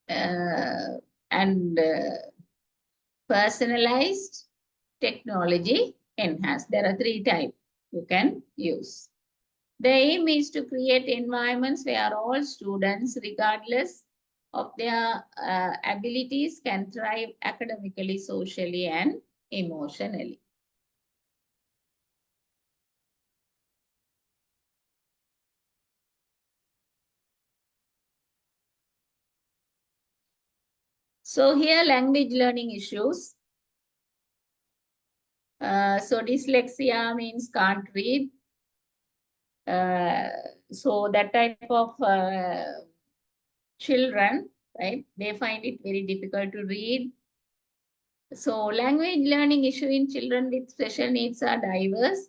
Speaker 1: and personalized, technology enhanced. There are 3 types you can use. The aim is to create environments where all students, regardless of their abilities, can thrive academically, socially, and emotionally. So here, language learning issues. So dyslexia means can't read. So that type of children, right, they find it very difficult to read. So language learning issue in children with special needs are diverse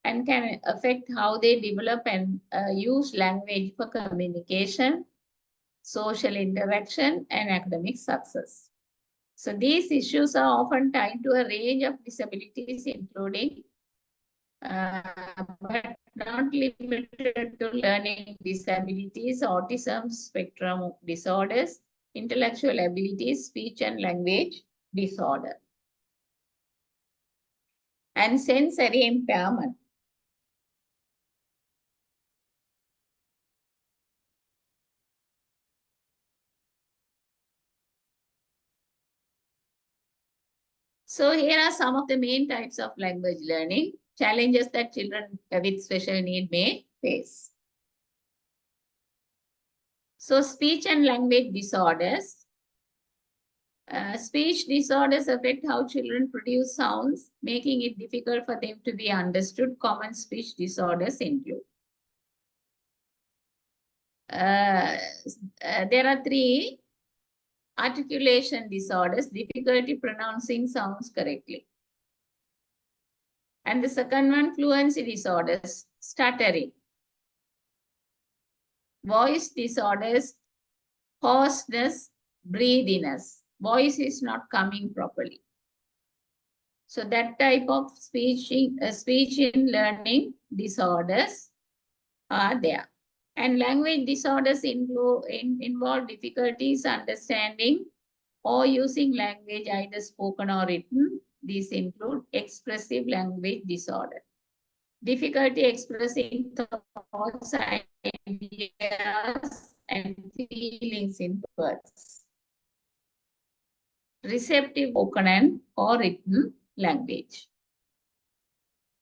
Speaker 1: and can affect how they develop and use language for communication, social interaction, and academic success. So these issues are often tied to a range of disabilities, including but not limited to learning disabilities, autism spectrum disorders, intellectual abilities, speech and language disorder, and sensory impairment. So here are some of the main types of language learning, challenges that children with special need may face. So speech and language disorders. Speech disorders affect how children produce sounds, making it difficult for them to be understood. Common speech disorders include. There are 3 articulation disorders, difficulty pronouncing sounds correctly. And the second one, fluency disorders, stuttering. Voice disorders, hoarseness, breathiness. Voice is not coming properly. So that type of speech in learning disorders are there. And language disorders involve difficulties understanding or using language either spoken or written. These include expressive language disorder, difficulty expressing thoughts, ideas, and feelings in words, receptive spoken and or written language.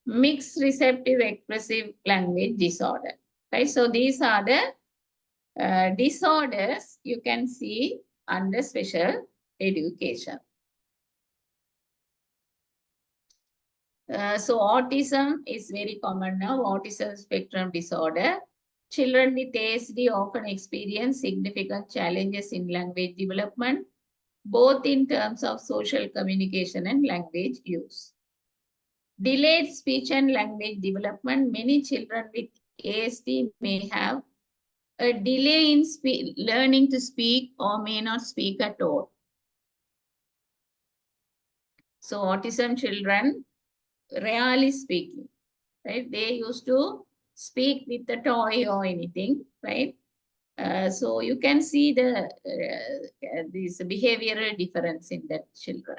Speaker 1: mixed receptive expressive language disorder. Right? So these are the disorders you can see under special education. So autism is very common now, autism spectrum disorder. Children with ASD often experience significant challenges in language development, both in terms of social communication and language use. Delayed speech and language development. Many children with ASD may have a delay in learning to speak or may not speak at all. So autism children rarely speaking, right? They used to speak with a toy or anything, right? So you can see this behavioral difference in that children.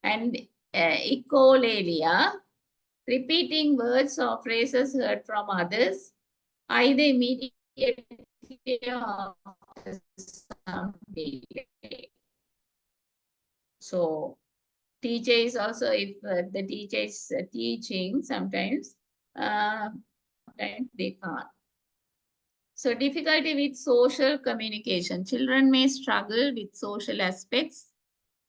Speaker 1: And echolalia, repeating words or phrases heard from others, either immediately or after some delay. So teacher is also, if the teacher is teaching, sometimes they can't. So difficulty with social communication. Children may struggle with social aspects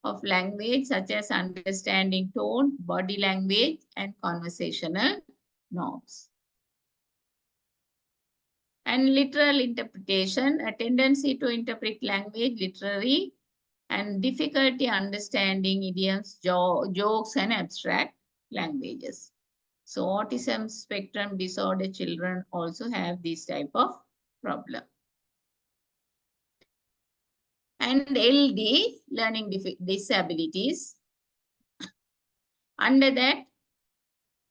Speaker 1: of language, such as understanding tone, body language, and conversational norms. And literal interpretation, a tendency to interpret language literally, and difficulty understanding idioms, jokes, and abstract languages. So autism spectrum disorder children also have this type of problem. And LD, learning disabilities. Under that,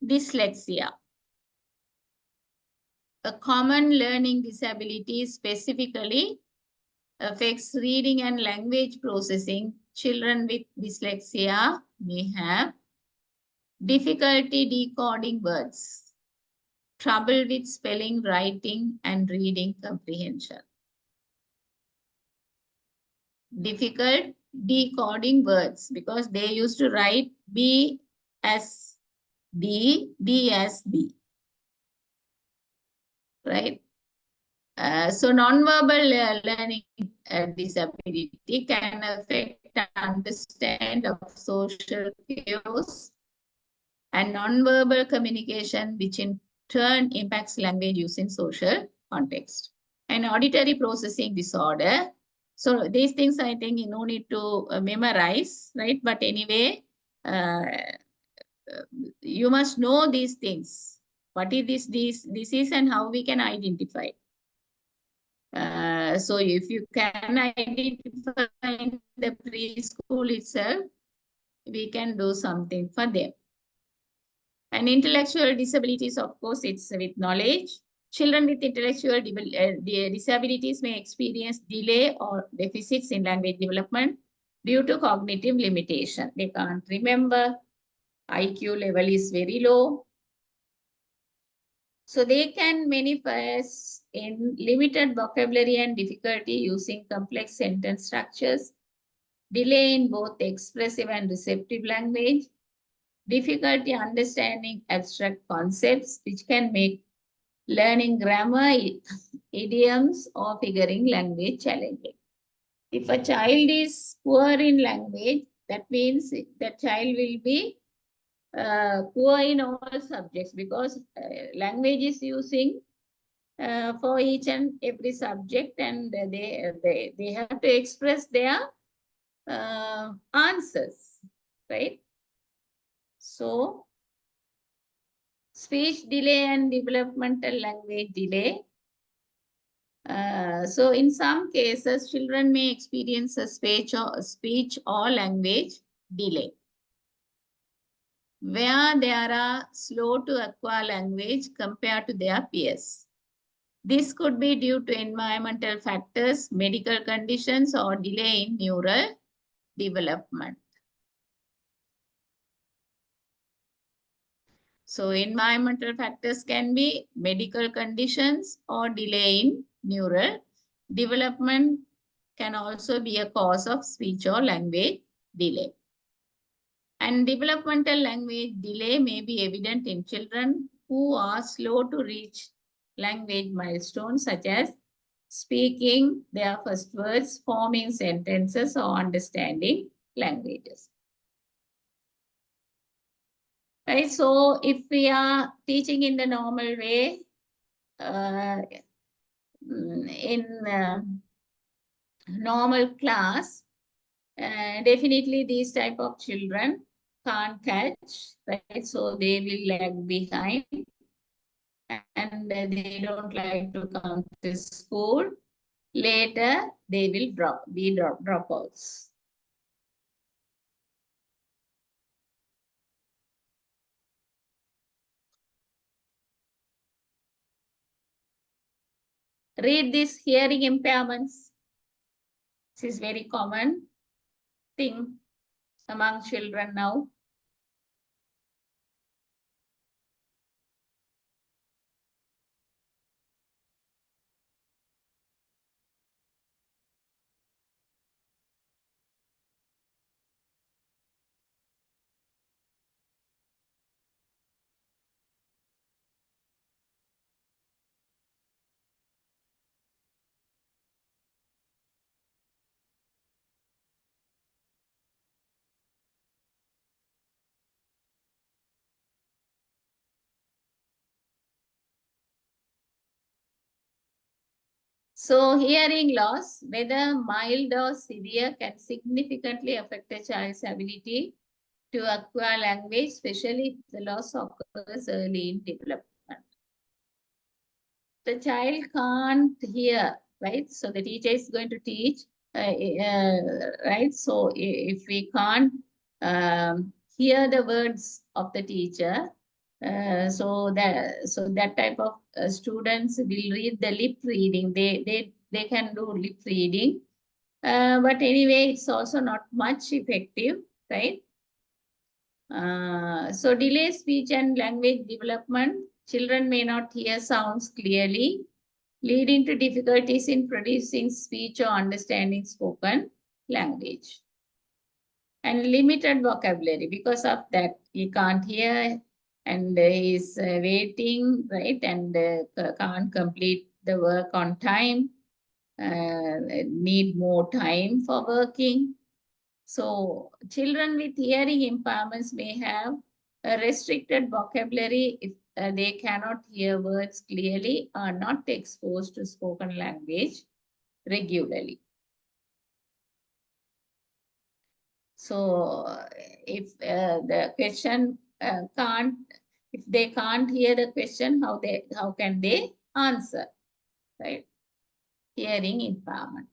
Speaker 1: dyslexia. A common learning disability specifically affects reading and language processing. Children with dyslexia may have difficulty decoding words, trouble with spelling, writing, and reading comprehension. Difficult decoding words because they used to write B as D, D as B. Right? So nonverbal learning disability can affect understanding of social cues and nonverbal communication, which in turn impacts language use in social context. And auditory processing disorder. So these things I think you no need to memorize, right? But anyway, you must know these things. What is this disease and how we can identify? So if you can identify in the preschool itself, we can do something for them. And intellectual disabilities, of course, it's with knowledge. Children with intellectual disabilities may experience delay or deficits in language development due to cognitive limitation. They can't remember. IQ level is very low. So they can manifest in limited vocabulary and difficulty using complex sentence structures, delay in both expressive and receptive language, difficulty understanding abstract concepts, which can make learning grammar, idioms, or figuring language challenging. If a child is poor in language, that means that child will be poor in all subjects because language is using for each and every subject, and they have to express their answers, right? So speech delay and developmental language delay. So in some cases, children may experience a speech or language delay, where they are slow to acquire language compared to their peers. This could be due to environmental factors, medical conditions, or delay in neural development. So environmental factors can be medical conditions or delay in neural development can also be a cause of speech or language delay. And developmental language delay may be evident in children who are slow to reach language milestones such as speaking their first words, forming sentences, or understanding languages. Right, so if we are teaching in the normal way, in normal class, definitely these type of children can't catch, right? So they will lag behind and they don't like to come to school. Later, they will be dropouts. Read this hearing impairments. This is very common thing among children now. So hearing loss, whether mild or severe, can significantly affect a child's ability to acquire language, especially if the loss occurs early in development. The child can't hear, right? So the teacher is going to teach, right? So if we can't hear the words of the teacher, so that type of students will read the lip reading. They can do lip reading, but anyway, it's also not much effective, right? So delay speech and language development. Children may not hear sounds clearly, leading to difficulties in producing speech or understanding spoken language. And limited vocabulary. Because of that, he can't hear and he's waiting, right? And can't complete the work on time, need more time for working. So children with hearing impairments may have a restricted vocabulary if they cannot hear words clearly, or not exposed to spoken language regularly. So if the question if they can't hear the question, how can they answer, right? Hearing impairment.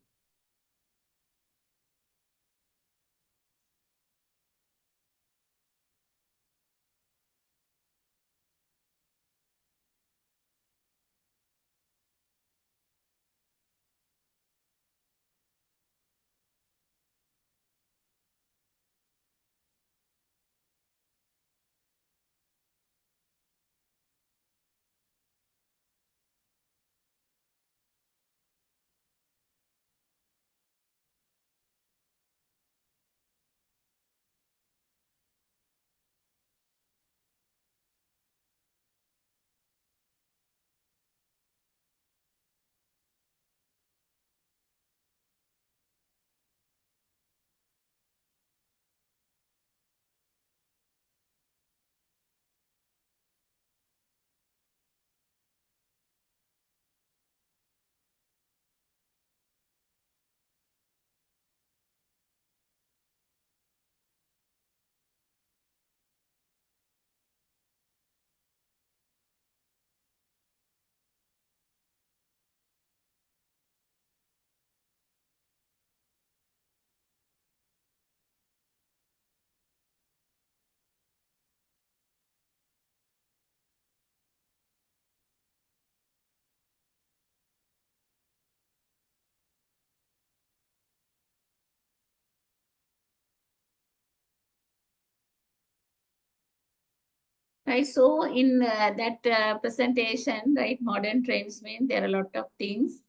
Speaker 1: Right, so in that presentation, right, modern trends mean there are a lot of things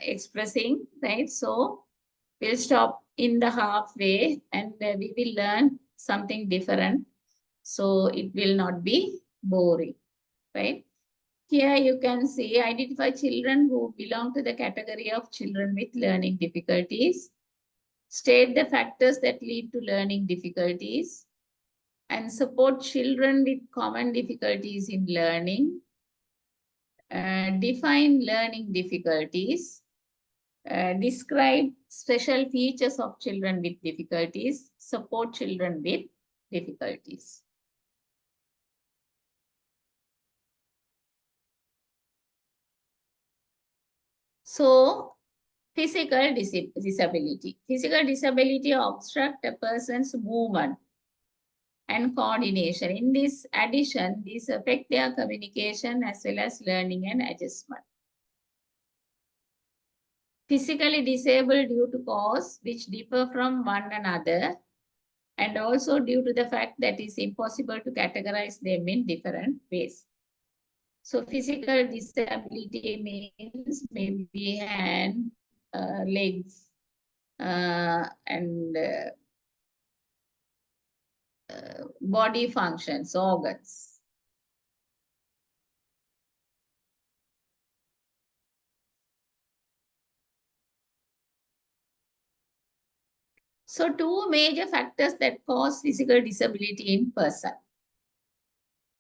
Speaker 1: expressing, right? So we'll stop in the halfway and we will learn something different. So it will not be boring, right? Here you can see identify children who belong to the category of children with learning difficulties. State the factors that lead to learning difficulties and support children with common difficulties in learning. Define learning difficulties. Describe special features of children with difficulties. Support children with difficulties. So, physical disability. Physical disability obstruct a person's movement and coordination. In this addition, these affect their communication as well as learning and adjustment. Physically disabled due to cause which differ from one another, and also due to the fact that it's impossible to categorize them in different ways. So physical disability means maybe hand, legs, and body functions, organs. So two major factors that cause physical disability in person.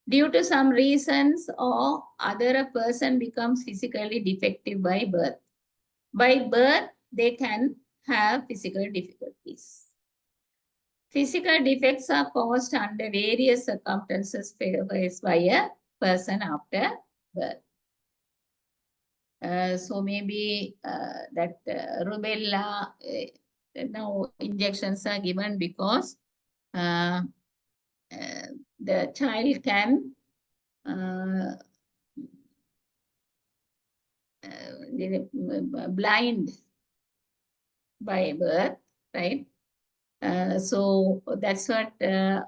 Speaker 1: Due to some reasons or other, a person becomes physically defective by birth. By birth, they can have physical difficulties. Physical defects are caused under various circumstances faced by a person after birth. So maybe that rubella, now injections are given because the child can blind by birth, right? So that's what they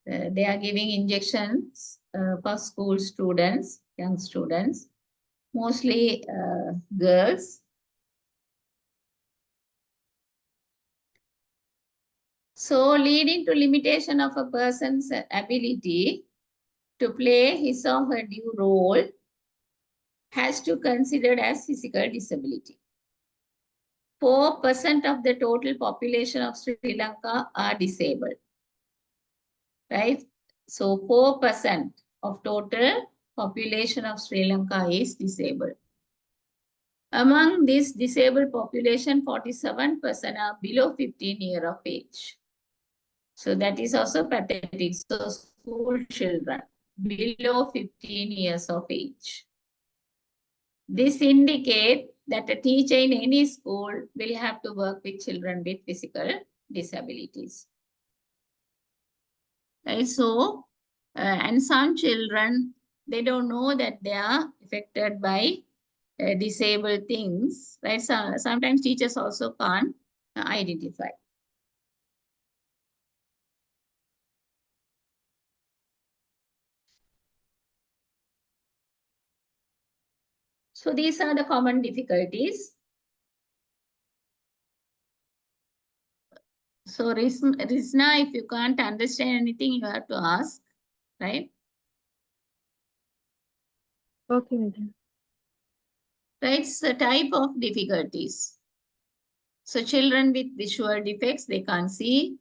Speaker 1: are giving injections for school students, young students, mostly girls. So leading to limitation of a person's ability to play his or her due role has to be considered as physical disability. 4% of the total population of Sri Lanka are disabled, right? So 4% of total population of Sri Lanka is disabled. Among this disabled population, 47% are below 15 years of age. So that is also pathetic. So school children below 15 years of age. This indicates that a teacher in any school will have to work with children with physical disabilities. Right? So, and some children, they don't know that they are affected by disabled things, right? So sometimes teachers also can't identify. So these are the common difficulties. So Rizna, if you can't understand anything, you have to ask, right?
Speaker 3: Okay, madam.
Speaker 1: Right, it's the type of difficulties. So children with visual defects, they can't see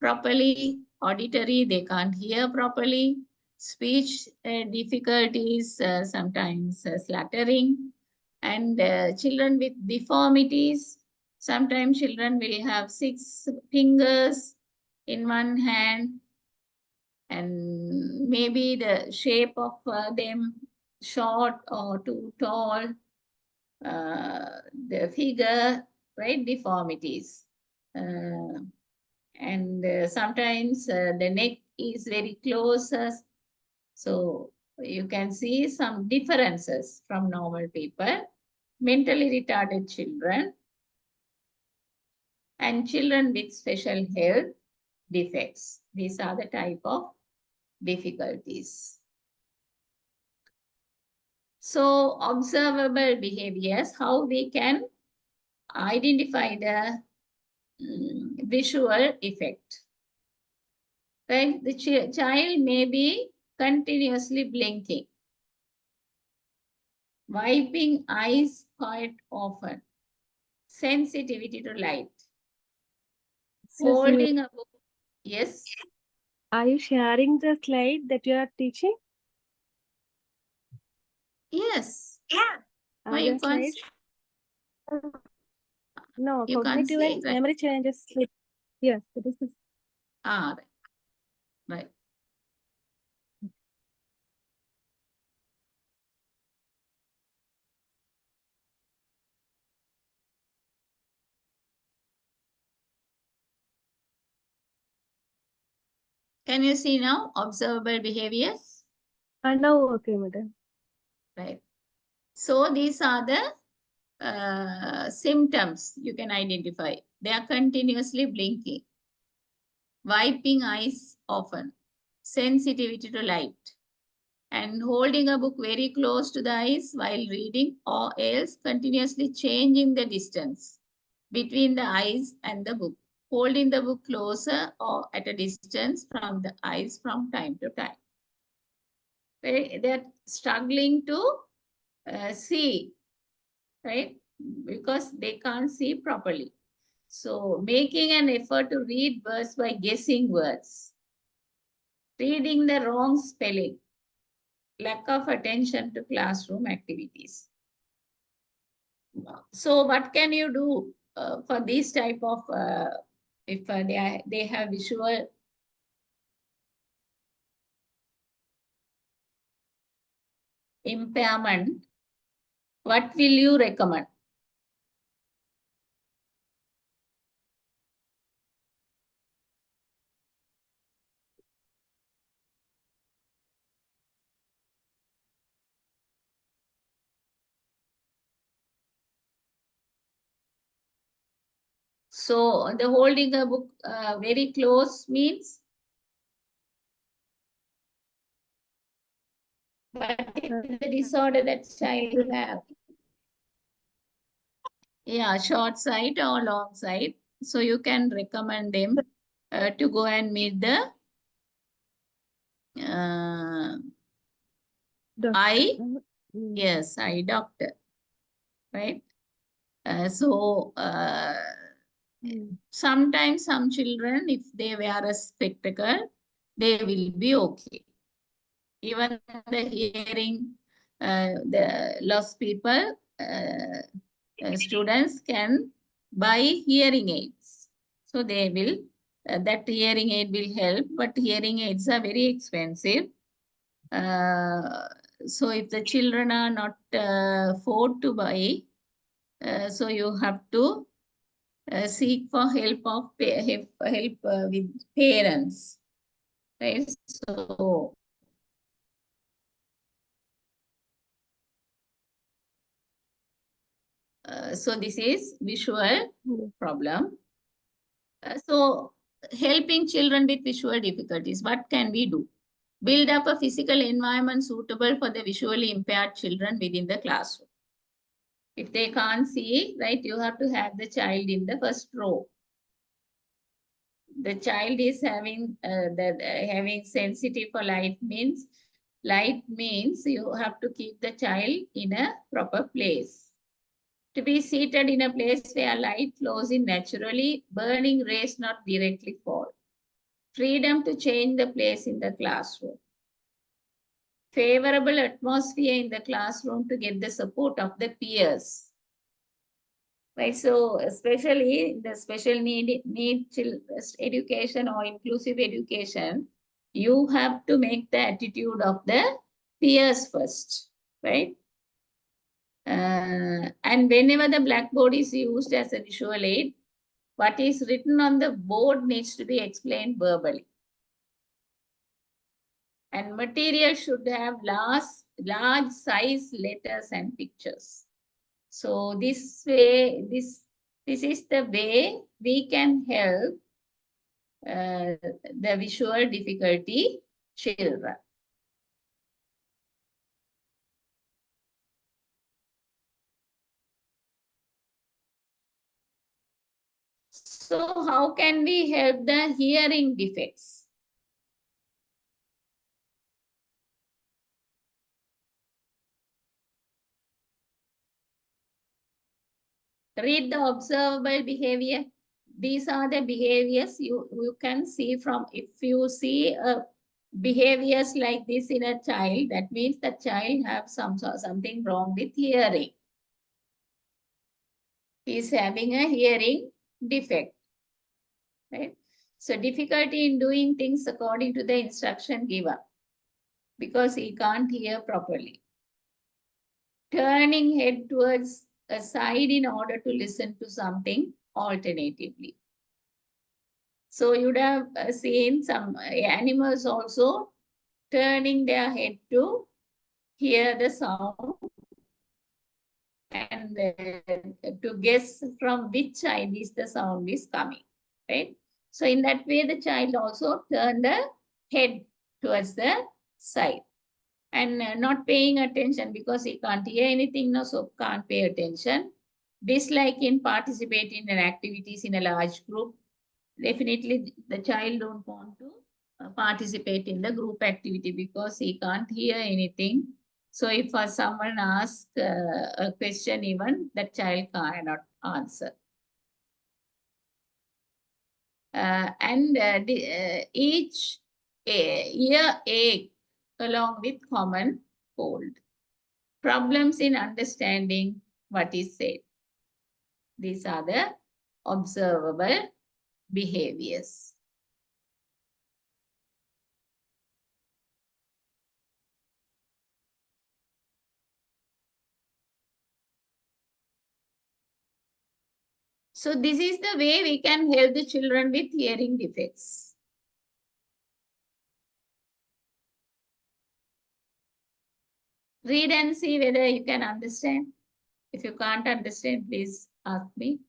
Speaker 1: properly. Auditory, they can't hear properly. Speech difficulties, sometimes slattering. And children with deformities, sometimes children will have 6 fingers in one hand, and maybe the shape of them short or too tall, the figure, right, deformities. And sometimes the neck is very close. So you can see some differences from normal people. Mentally retarded children and children with special health defects. These are the type of difficulties. So observable behaviors, how we can identify the visual effect. right? The child may be continuously blinking, wiping eyes quite often, sensitivity to light,
Speaker 3: Excuse me.
Speaker 1: holding a book. Yes,
Speaker 3: Are you sharing the slide that you are teaching?
Speaker 1: yes. Why
Speaker 3: Are
Speaker 1: you
Speaker 3: there
Speaker 1: can't
Speaker 3: slides? No,
Speaker 1: you can't
Speaker 3: cognitive
Speaker 1: see,
Speaker 3: and
Speaker 1: right?
Speaker 3: memory challenges. Yes, it is.
Speaker 1: Ah, right. Right. Can you see now observable behaviors?
Speaker 3: Now, okay, madam.
Speaker 1: Right. So these are the symptoms you can identify. They are continuously blinking, wiping eyes often, sensitivity to light, and holding a book very close to the eyes while reading, or else continuously changing the distance between the eyes and the book, holding the book closer or at a distance from the eyes from time to time. They're struggling to see, right? Because they can't see properly. So making an effort to read words by guessing words, reading the wrong spelling, lack of attention to classroom activities. So what can you do for this type of, if they have visual impairment, what will you recommend? So the holding a book very close means what is the disorder that child have? Yeah, short sight or long sight. So you can recommend them to go and meet the
Speaker 3: Doctor.
Speaker 1: eye, yes, eye doctor, right? So sometimes some children, if they wear a spectacle, they will be okay. Even the hearing, the lost people, students can buy hearing aids. So they will, that hearing aid will help, but hearing aids are very expensive. So if the children are not afford to buy, so you have to seek for help of help with parents, right? So this is visual problem. So helping children with visual difficulties, what can we do? Build up a physical environment suitable for the visually impaired children within the classroom. If they can't see, right, you have to have the child in the first row. The child is having sensitive for light means you have to keep the child in a proper place. To be seated in a place where light flows in naturally, burning rays not directly fall. Freedom to change the place in the classroom. Favorable atmosphere in the classroom to get the support of the peers. Right, so especially in the special need education or inclusive education, you have to make the attitude of the peers first, right? And whenever the blackboard is used as a visual aid, what is written on the board needs to be explained verbally. And material should have large size letters and pictures. So this way, this is the way we can help the visual difficulty children. So how can we help the hearing defects? Read the observable behavior. These are the behaviors you can see from, if you see behaviors like this in a child, that means the child have something wrong with hearing. He is having a hearing defect, right? So difficulty in doing things according to the instruction given because he can't hear properly. Turning head towards a side in order to listen to something alternatively. So you'd have seen some animals also turning their head to hear the sound and to guess from which side is the sound is coming, right? So in that way, the child also turned the head towards the side and not paying attention because he can't hear anything, no, so can't pay attention. Dislike in participating in activities in a large group. Definitely the child don't want to participate in the group activity because he can't hear anything. So if someone asks a question, even the child cannot answer. Each ear ache along with common cold. Problems in understanding what is said. These are the observable behaviors. So this is the way we can help the children with hearing defects. Read and see whether you can understand. If you can't understand, please ask me.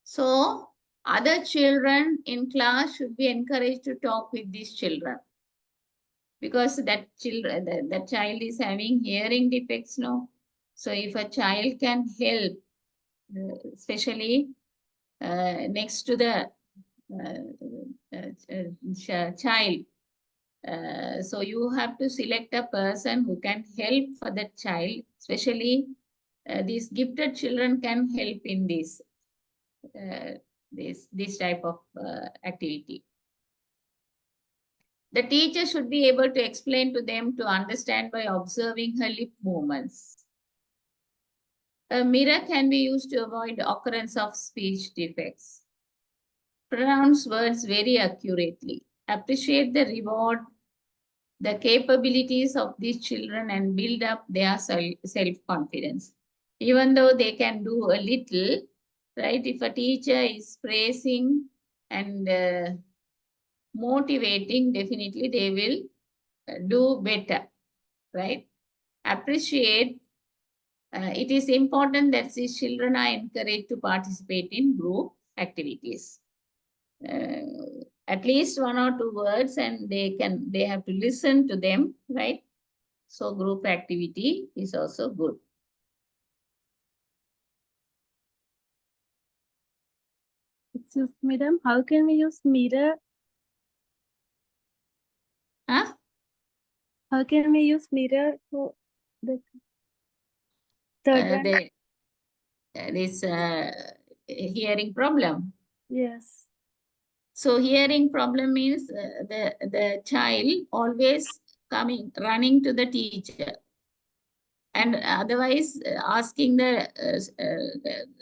Speaker 1: So other children in class should be encouraged to talk with these children because that child is having hearing defects, no? So if a child can help, especially next to the child, so you have to select a person who can help for that child, especially these gifted children can help in this type of activity. The teacher should be able to explain to them to understand by observing her lip movements. A mirror can be used to avoid occurrence of speech defects. Pronounce words very accurately. Appreciate the reward, the capabilities of these children and build up their self-confidence. Even though they can do a little, right? If a teacher is praising and motivating, definitely they will do better, right? Appreciate. It is important that these children are encouraged to participate in group activities. at least 1 or 2 words, and they have to listen to them, right? So group activity is also good.
Speaker 3: Excuse me, madam. How can we use mirror?
Speaker 1: Huh?
Speaker 3: How can we use mirror for the third one?
Speaker 1: This hearing problem.
Speaker 3: Yes.
Speaker 1: So hearing problem means the child always running to the teacher, and otherwise asking the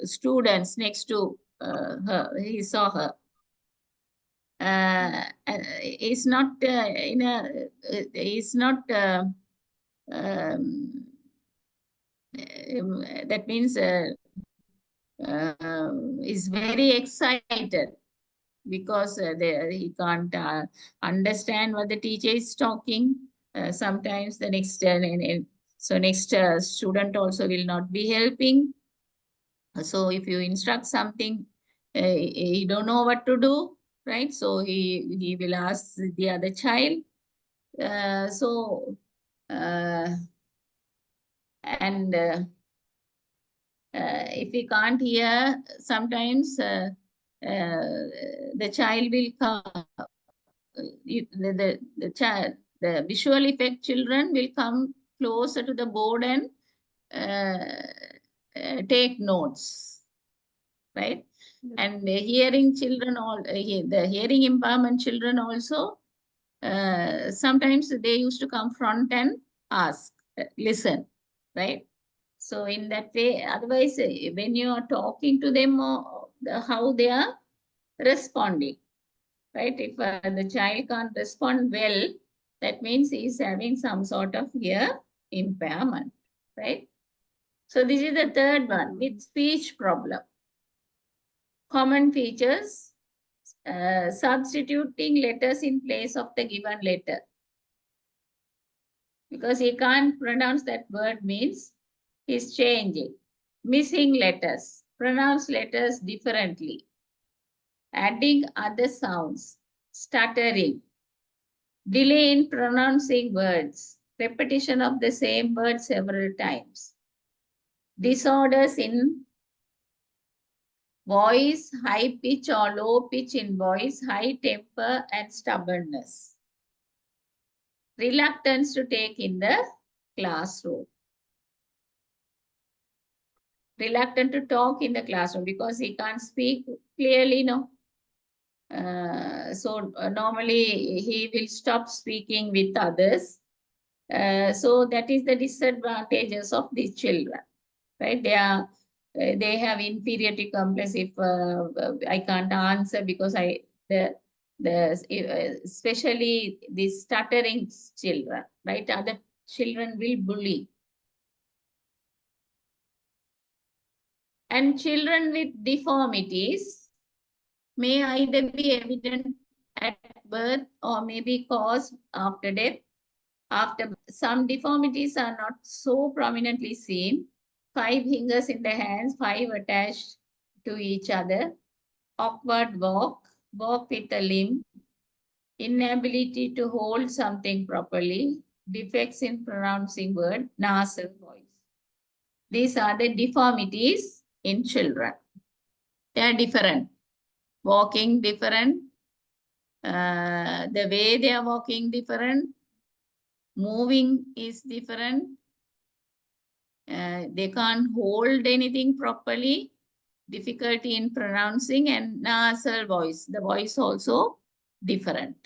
Speaker 1: students next to her, he saw her. Is not is not um, that means is very excited because he can't understand what the teacher is talking. Sometimes the next next student also will not be helping. So if you instruct something, he don't know what to do, right? So he will ask the other child. Uh, and if he can't hear, sometimes the child will come. The child, the visual effect children will come closer to the board and take notes, right? And the hearing children, the hearing impairment children also, sometimes they used to come front and ask, listen, right? So in that way, otherwise, when you are talking to them, how they are responding, right? If the child can't respond well, that means he's having some sort of ear impairment, right? So this is the third one, with speech problem. Common features, substituting letters in place of the given letter. Because he can't pronounce that word means he's changing. Missing letters, pronounce letters differently. Adding other sounds, stuttering. Delay in pronouncing words, repetition of the same word several times. Disorders in voice, high pitch or low pitch in voice, high temper and stubbornness. Reluctance to take in the classroom. Reluctant to talk in the classroom because he can't speak clearly, no. Normally he will stop speaking with others. So that is the disadvantages of these children, right? They have inferiority complex. If I can't answer because especially these stuttering children, right? Other children will bully. And children with deformities may either be evident at birth or may be caused after death. After some deformities are not so prominently seen, 5 fingers in the hands, 5 attached to each other, awkward walk, walk with a limp, inability to hold something properly, defects in pronouncing word, nasal voice. These are the deformities in children. They are different. Walking different, the way they are walking different, moving is different. They can't hold anything properly, difficulty in pronouncing, and nasal voice. The voice also different.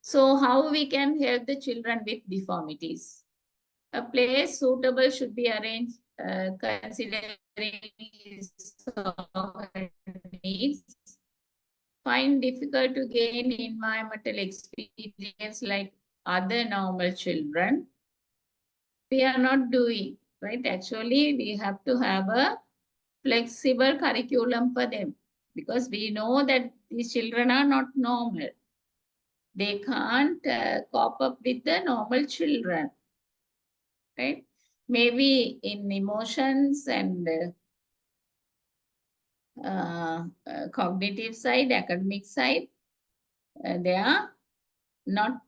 Speaker 1: So how we can help the children with deformities? A place suitable should be arranged considering his needs. Find difficult to gain environmental experience like other normal children. We are not doing, right? Actually, we have to have a flexible curriculum for them because we know that these children are not normal. They can't cope up with the normal children, right? Maybe in emotions and cognitive side, academic side, they are not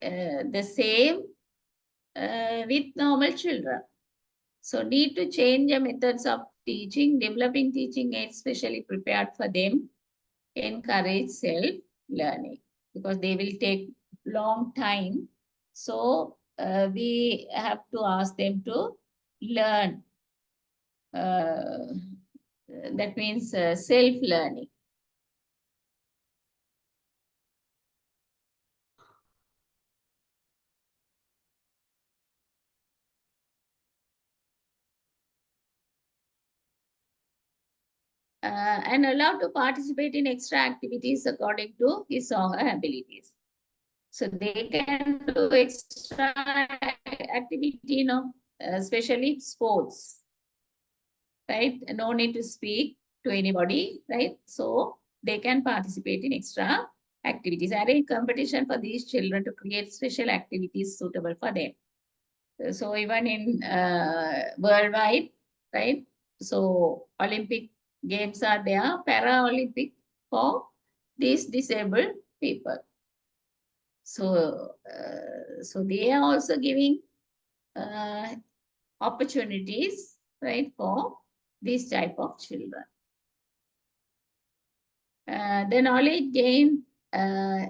Speaker 1: the same with normal children. So need to change the methods of teaching, developing teaching aids specially prepared for them, encourage self-learning because they will take long time. So we have to ask them to learn. That means self-learning. And allowed to participate in extra activities according to his or her abilities. So they can do extra activity, especially sports, right? No need to speak to anybody, right? So they can participate in extra activities. Arrange competition for these children to create special activities suitable for them. So even in worldwide, right? So Olympic games are there, Para-Olympic for these disabled people. So, so they are also giving opportunities, right, for this type of children. The knowledge gained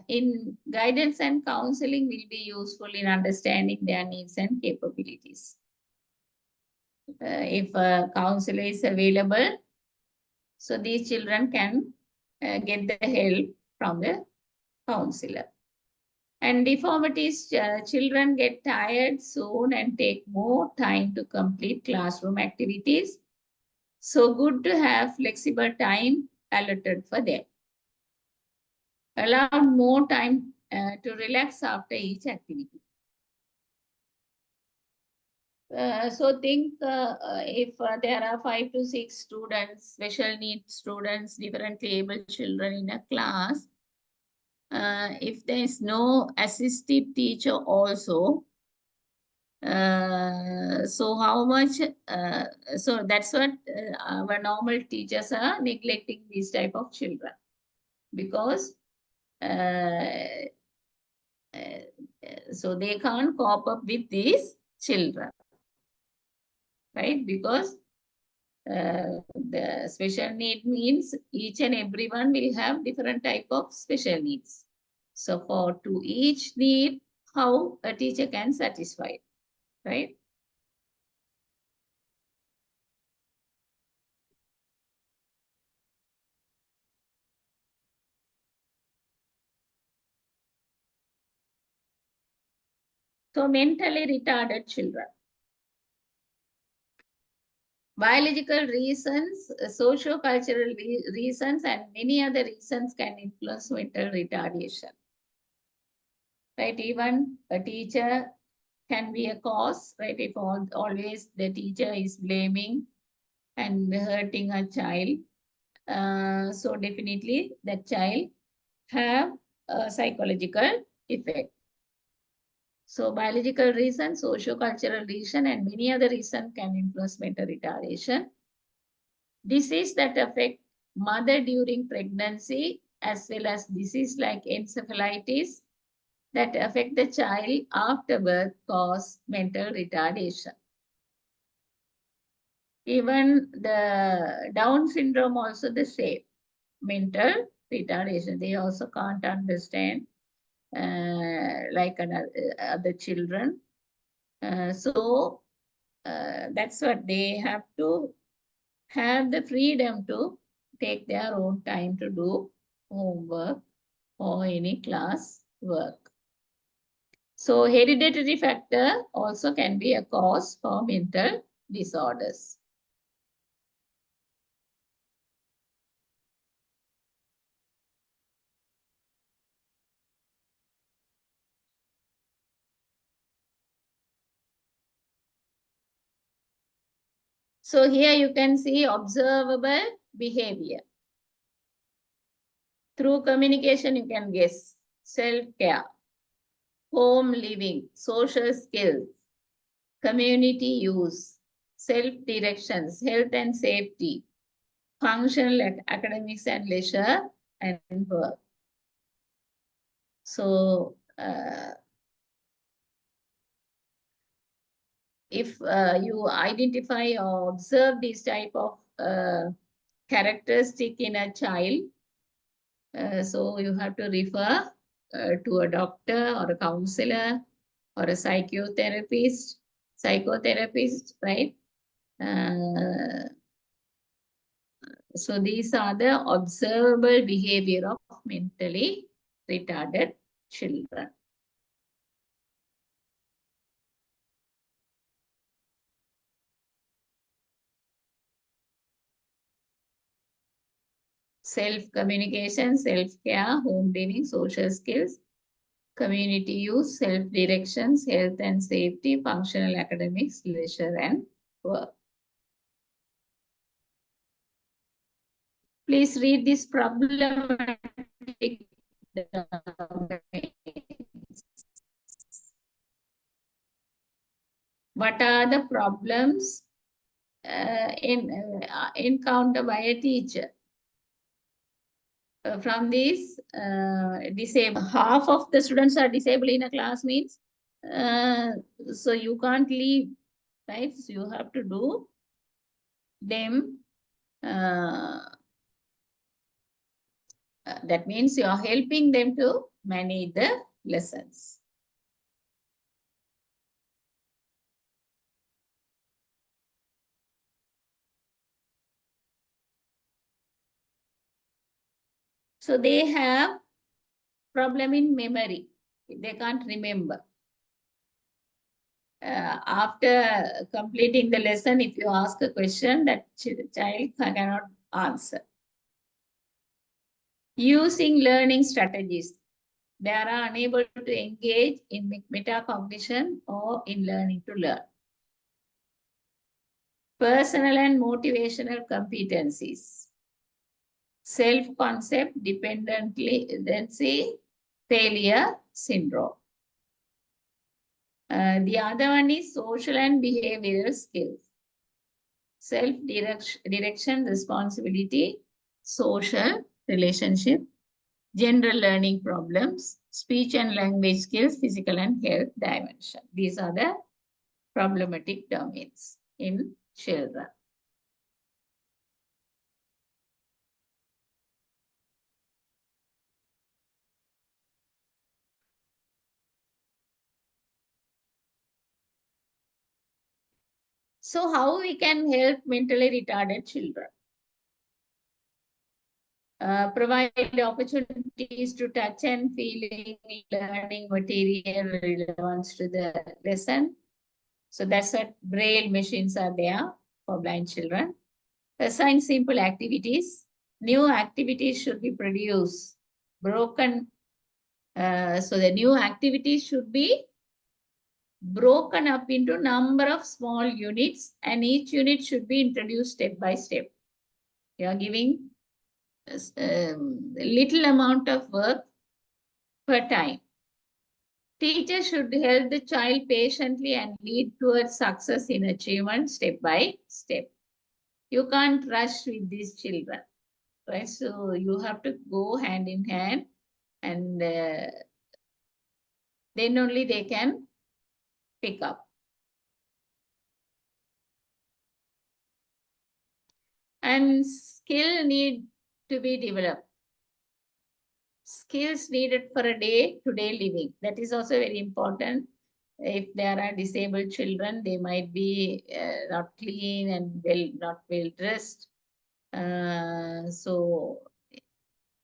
Speaker 1: in guidance and counseling will be useful in understanding their needs and capabilities. If a counselor is available, so these children can get the help from the counselor. And deformities, children get tired soon and take more time to complete classroom activities. So good to have flexible time allotted for them. Allow more time to relax after each activity. So think if there are 5 to 6 students, special needs students, differently able children in a class, if there is no assistive teacher also, so how much, so that's what our normal teachers are neglecting these type of children because so they can't cope up with these children, right? Because the special need means each and everyone will have different type of special needs. So to each need, how a teacher can satisfy, right? So mentally retarded children. Biological reasons, socio-cultural reasons, and many other reasons can influence mental retardation. Right? Even a teacher can be a cause, right? If always the teacher is blaming and hurting a child, so definitely that child have a psychological effect. So biological reason, socio-cultural reason, and many other reasons can influence mental retardation. Disease that affect mother during pregnancy, as well as disease like encephalitis that affect the child after birth cause mental retardation. Even the Down syndrome also the same, mental retardation. They also can't understand like other children. So that's what they have to have the freedom to take their own time to do homework or any class work. So hereditary factor also can be a cause for mental disorders. So here you can see observable behavior. Through communication, you can guess self-care, home living, social skills, community use, self-directions, health and safety, functional academics and leisure and work. So if you identify or observe these type of characteristic in a child, so you have to refer to a doctor or a counselor or a psychotherapist, right? So these are the observable behavior of mentally retarded children. Self-communication, self-care, home living, social skills, community use, self-directions, health and safety, functional academics, leisure and work. Please read this problematic domains. What are the problems encountered by a teacher? From these disabled, half of the students are disabled in a class means, so you can't leave, right? So you have to do them. That means you are helping them to manage the lessons. So they have problem in memory. They can't remember. After completing the lesson, if you ask a question, that child cannot answer. Using learning strategies, they are unable to engage in metacognition or in learning to learn. Personal and motivational competencies. Self-concept dependency failure syndrome. The other one is social and behavioral skills. Self-direction, responsibility, social relationship, general learning problems, speech and language skills, physical and health dimension. These are the problematic domains in children. So how we can help mentally retarded children? Provide opportunities to touch and feeling learning material relevance to the lesson. So that's what braille machines are there for blind children. Assign simple activities. New activities should be produced. Broken. So the new activities should be broken up into number of small units, and each unit should be introduced step by step. You are giving little amount of work per time. Teacher should help the child patiently and lead towards success in achievement step by step. You can't rush with these children, right? So you have to go hand in hand, and then only they can pick up. And skill need to be developed. Skills needed for a day-to-day living. That is also very important. If there are disabled children, they might be not clean and not well dressed. So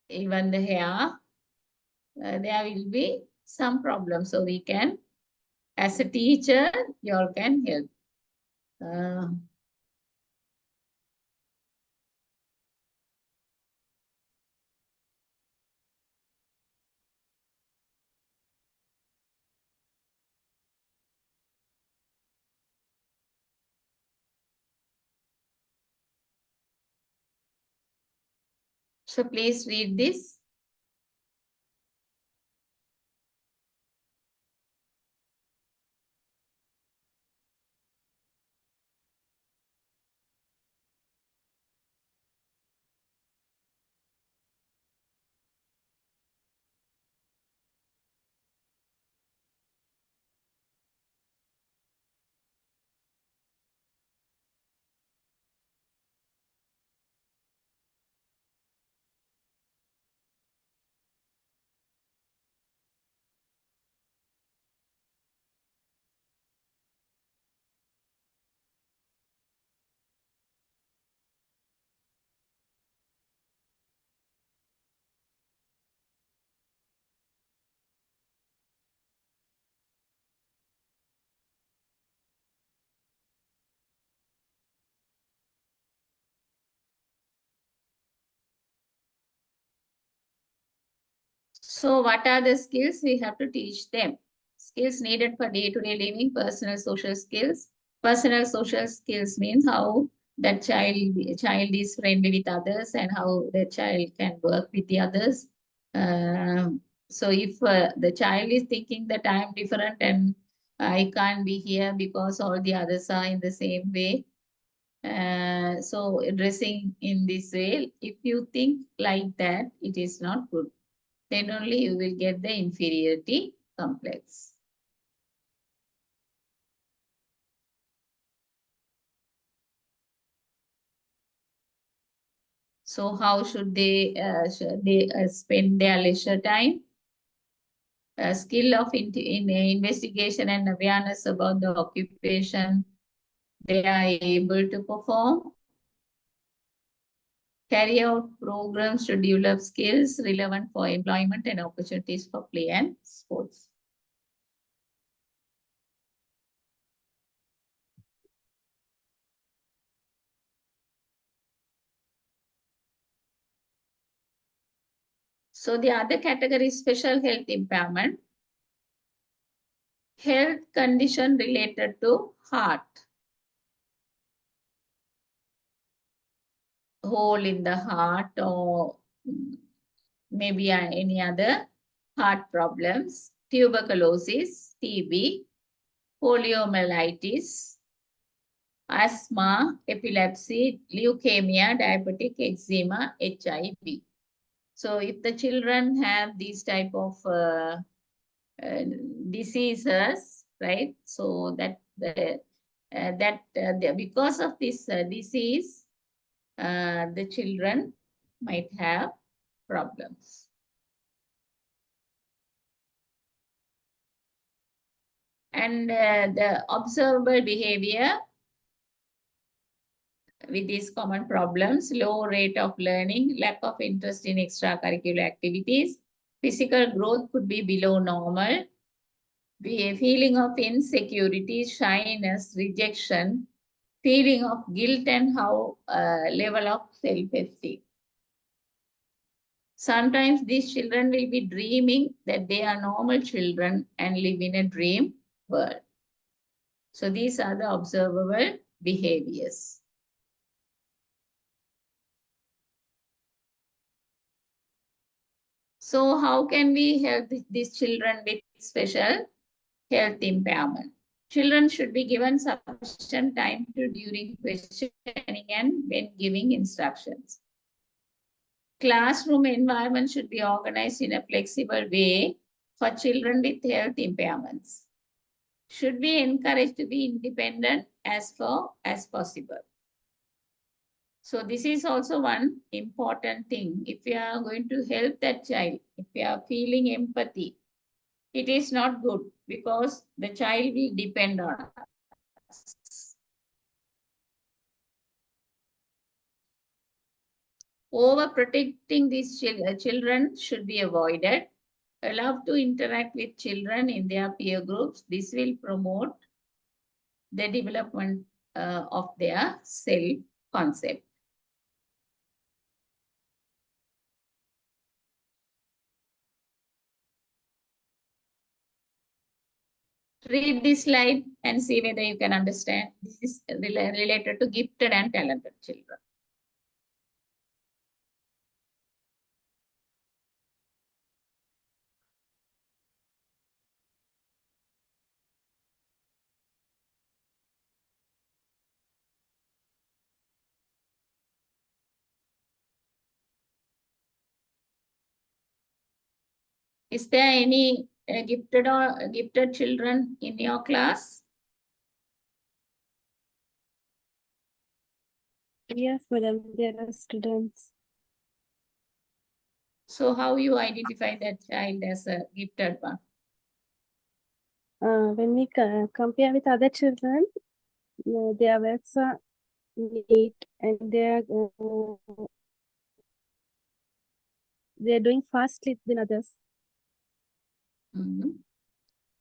Speaker 1: even the hair, there will be some problem. So we can, as a teacher, you all can help. So please read this. So what are the skills we have to teach them? Skills needed for day-to-day living, personal social skills. Personal social skills means how that child is friendly with others and how the child can work with the others. So if the child is thinking that I am different and I can't be here because all the others are in the same way. So dressing in this way, if you think like that, it is not good. Then only you will get the inferiority complex. So how should they spend their leisure time? A skill of investigation and awareness about the occupation they are able to perform. Carry out programs to develop skills relevant for employment and opportunities for play and sports. So the other category is special health impairment. Health condition related to heart. Hole in the heart or maybe any other heart problems, tuberculosis, TB, poliomyelitis, asthma, epilepsy, leukemia, diabetic eczema, HIV. So if the children have these type of diseases, right? So that because of this disease, the children might have problems. And the observable behavior with these common problems, low rate of learning, lack of interest in extracurricular activities, physical growth could be below normal, the feeling of insecurity, shyness, rejection, feeling of guilt and how level of self-esteem. Sometimes these children will be dreaming that they are normal children and live in a dream world. So these are the observable behaviors. So how can we help these children with special health impairment? Children should be given sufficient time to during questioning and when giving instructions. Classroom environment should be organized in a flexible way for children with health impairments. Should be encouraged to be independent as far as possible. So this is also one important thing. If you are going to help that child, if you are feeling empathy, it is not good because the child will depend on us. Overprotecting these children should be avoided. Allow to interact with children in their peer groups. This will promote the development of their self-concept. Read this slide and see whether you can understand. This is related to gifted and talented children. Is there any gifted children in your class?
Speaker 3: Yes, madam, there are students.
Speaker 1: So how you identify that child as a gifted one?
Speaker 3: When we compare with other children, their works are neat and they're doing fastly than others.
Speaker 1: Mm-hmm.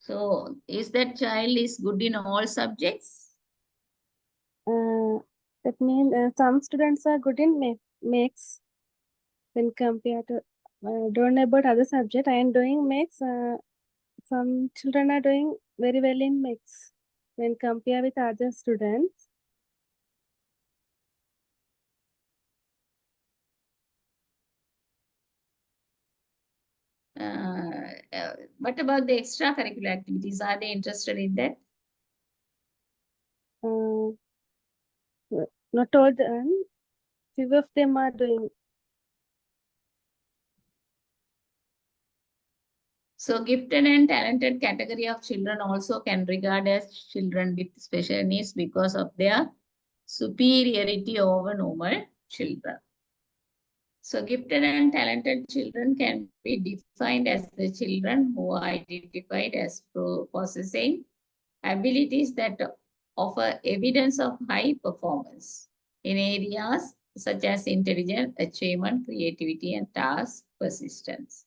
Speaker 1: So is that child is good in all subjects?
Speaker 3: That means some students are good in maths when compared to don't know about other subject. I am doing maths. Some children are doing very well in maths when compared with other students.
Speaker 1: What about the extracurricular activities? Are they interested in that?
Speaker 3: Not all them. Few of them are doing.
Speaker 1: So gifted and talented category of children also can regard as children with special needs because of their superiority over normal children. So gifted and talented children can be defined as the children who are identified as possessing abilities that offer evidence of high performance in areas such as intelligence, achievement, creativity, and task persistence.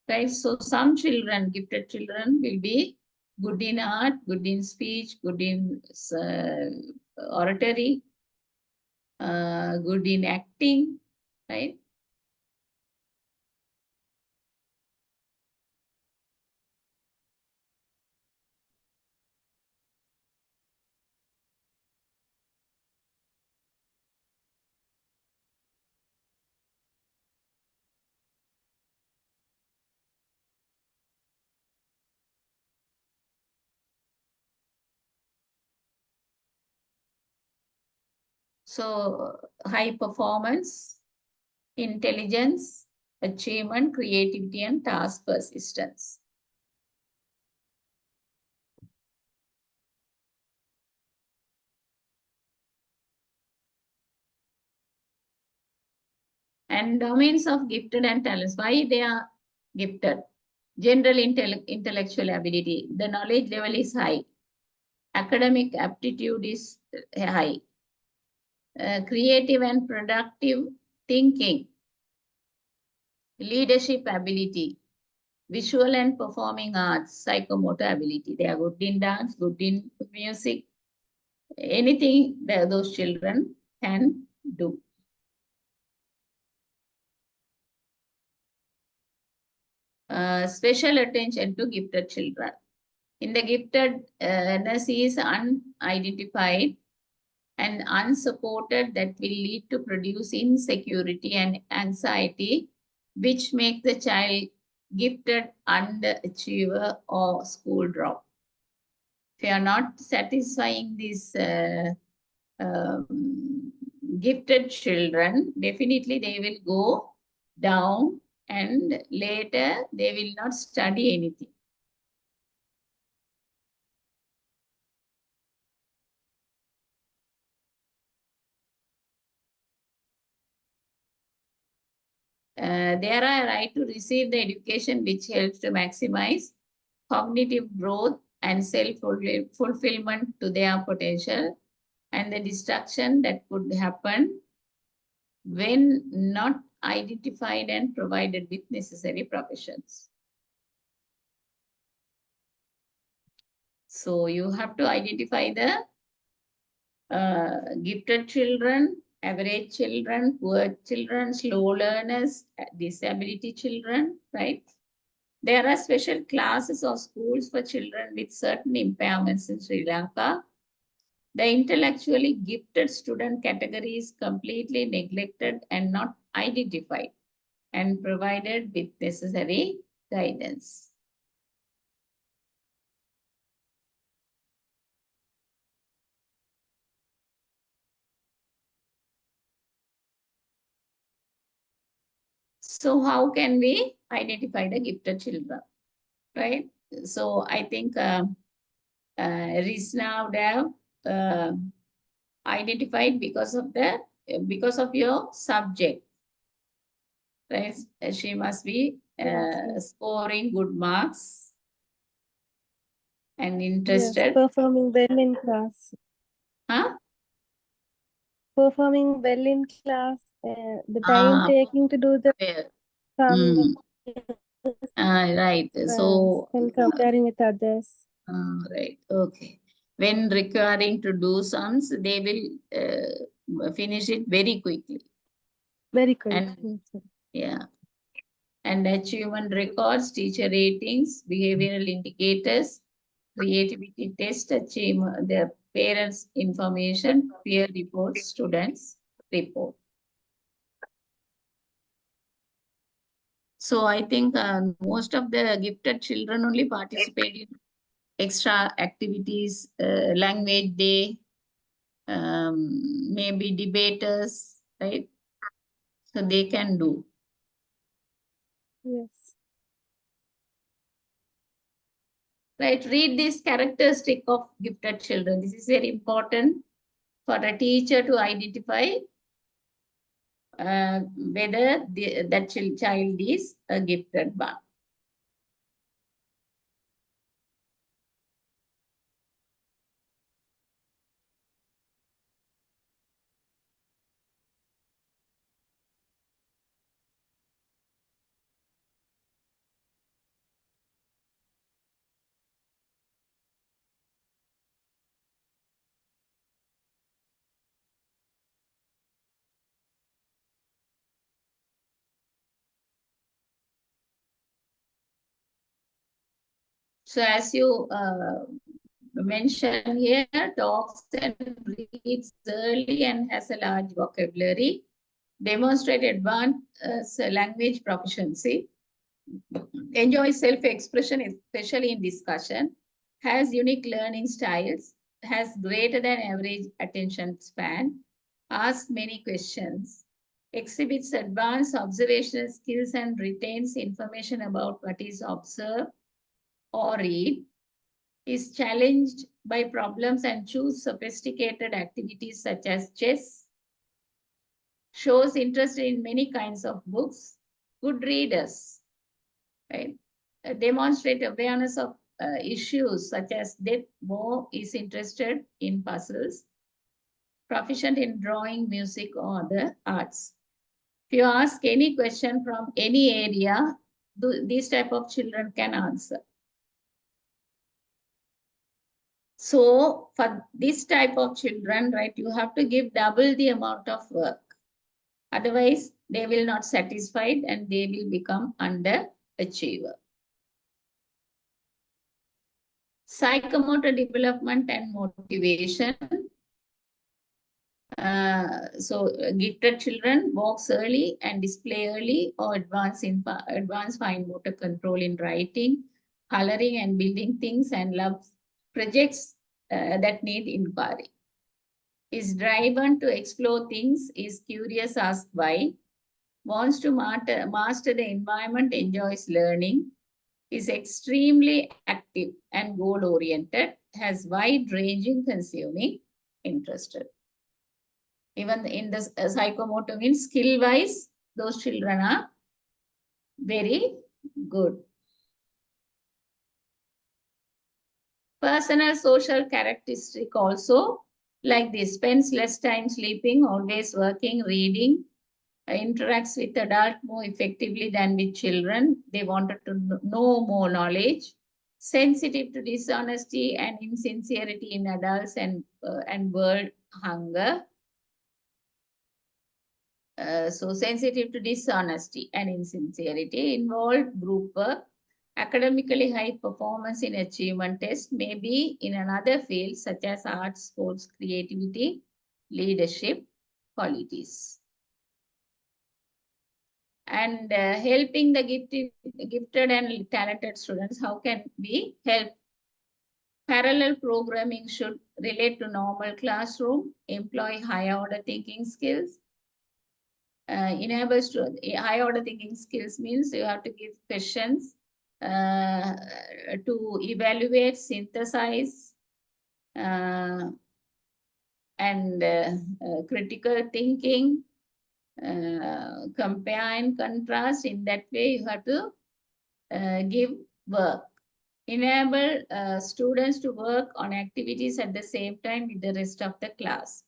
Speaker 1: Right? So some children, gifted children, will be good in art, good in speech, good in oratory, good in acting, right? So high performance, intelligence, achievement, creativity, and task persistence. And domains of gifted and talents. Why they are gifted? General intellectual ability. The knowledge level is high. Academic aptitude is high. Creative and productive thinking. Leadership ability. Visual and performing arts. Psychomotor ability. They are good in dance, good in music. Anything that those children can do. Special attention to gifted children. In the giftedness is unidentified and unsupported that will lead to produce insecurity and anxiety, which make the child gifted underachiever or school drop. If you are not satisfying these gifted children, definitely they will go down and later they will not study anything. They are a right to receive the education which helps to maximize cognitive growth and self-fulfillment to their potential, and the destruction that could happen when not identified and provided with necessary professions. So you have to identify the gifted children, average children, poor children, slow learners, disability children, right? There are special classes or schools for children with certain impairments in Sri Lanka. The intellectually gifted student category is completely neglected and not identified and provided with necessary guidance. So how can we identify the gifted children, right? So I think Rizna would have identified because of your subject, right? She must be
Speaker 3: Yes.
Speaker 1: scoring good marks and
Speaker 3: Yes,
Speaker 1: interested.
Speaker 3: performing well in class.
Speaker 1: Huh?
Speaker 3: Performing well in class. The time taking to do the
Speaker 1: Mm.
Speaker 3: some
Speaker 1: Right. So,
Speaker 3: when comparing with others.
Speaker 1: right. Okay. When requiring to do sums, they will finish it very quickly.
Speaker 3: Very quick.
Speaker 1: And
Speaker 3: Yes, sir.
Speaker 1: Yeah. And achievement records, teacher ratings, behavioral indicators, creativity test, achievement, the parents' information, peer reports, students' report. So I think most of the gifted children only participate in extra activities, language day, maybe debaters, right? So they can do.
Speaker 3: Yes.
Speaker 1: Right, read this characteristic of gifted children. This is very important for a teacher to identify whether that child is a gifted one. So as you mentioned here, talks and reads early and has a large vocabulary, demonstrate advanced language proficiency, enjoys self-expression, especially in discussion, has unique learning styles, has greater than average attention span, asks many questions, exhibits advanced observational skills and retains information about what is observed or read, is challenged by problems and choose sophisticated activities such as chess, shows interest in many kinds of books, good readers, right? Demonstrate awareness of issues such as death, war, is interested in puzzles, proficient in drawing, music, or the arts. If you ask any question from any area, these type of children can answer. So for this type of children, right, you have to give double the amount of work. Otherwise, they will not satisfied and they will become underachiever. Psychomotor development and motivation. Gifted children walks early and display early or advance fine motor control in writing, coloring and building things, and loves projects that need inquiry. Is driven to explore things, is curious, asked why, wants to master the environment, enjoys learning, is extremely active and goal-oriented, has wide-ranging consuming interested. Even in the psychomotor means skill-wise, those children are very good. Personal social characteristic also like this: spends less time sleeping, always working, reading, interacts with adults more effectively than with children. They wanted to know more knowledge, sensitive to dishonesty and insincerity in adults and world hunger. So sensitive to dishonesty and insincerity, involved group work, academically high performance in achievement test, maybe in another field such as arts, sports, creativity, leadership qualities. And helping the gifted and talented students, how can we help? Parallel programming should relate to normal classroom, employ high order thinking skills, enables to high order thinking skills means you have to give questions to evaluate, synthesize, and critical thinking, compare and contrast. In that way, you have to give work. Enable students to work on activities at the same time with the rest of the class.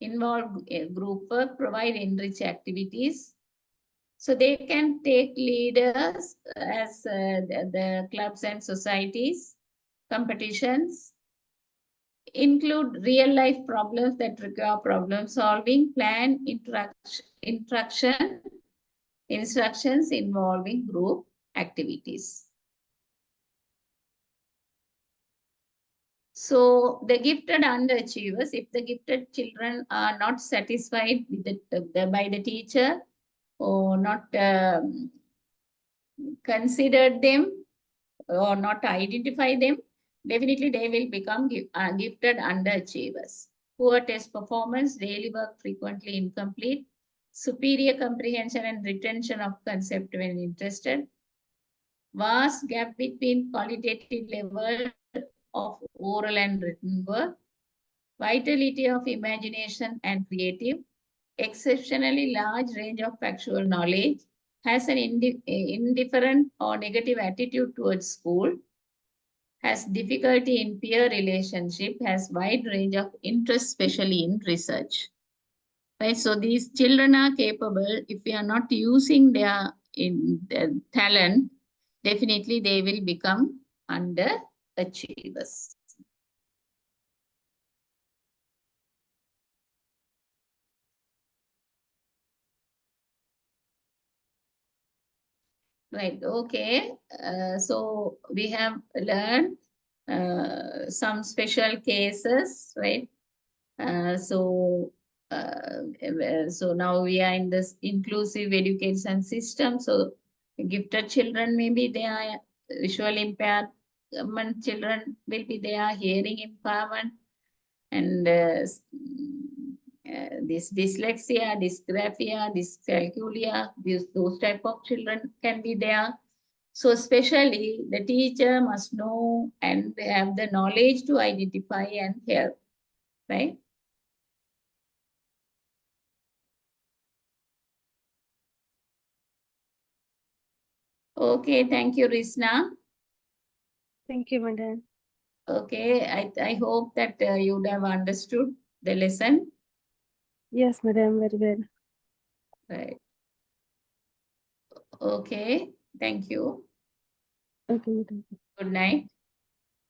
Speaker 1: Involve group work, provide enrich activities. So they can take leaders as the clubs and societies, competitions, include real life problems that require problem solving, plan interaction, instructions involving group activities. So the gifted underachievers, if the gifted children are not satisfied with by the teacher or not considered them or not identify them, definitely they will become gifted underachievers. Poor test performance, daily work frequently incomplete, superior comprehension and retention of concept when interested, vast gap between qualitative level of oral and written work, vitality of imagination and creative, exceptionally large range of factual knowledge, has an indifferent or negative attitude towards school, has difficulty in peer relationship, has wide range of interest, especially in research. Right, so these children are capable. If we are not using their talent, definitely they will become underachievers. Right, okay. So we have learned some special cases, right? So now we are in this inclusive education system. So gifted children, maybe they are visual impaired. Children will be there, hearing impairment, and this dyslexia, dysgraphia, dyscalculia, those type of children can be there. So especially the teacher must know and have the knowledge to identify and help, right? Okay, thank you, Risna.
Speaker 3: Thank you, madam.
Speaker 1: Okay, I hope that you would have understood the lesson.
Speaker 3: Yes, madam, very well.
Speaker 1: Right. Okay, thank you.
Speaker 3: Okay, madam.
Speaker 1: Good night.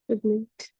Speaker 3: Good night.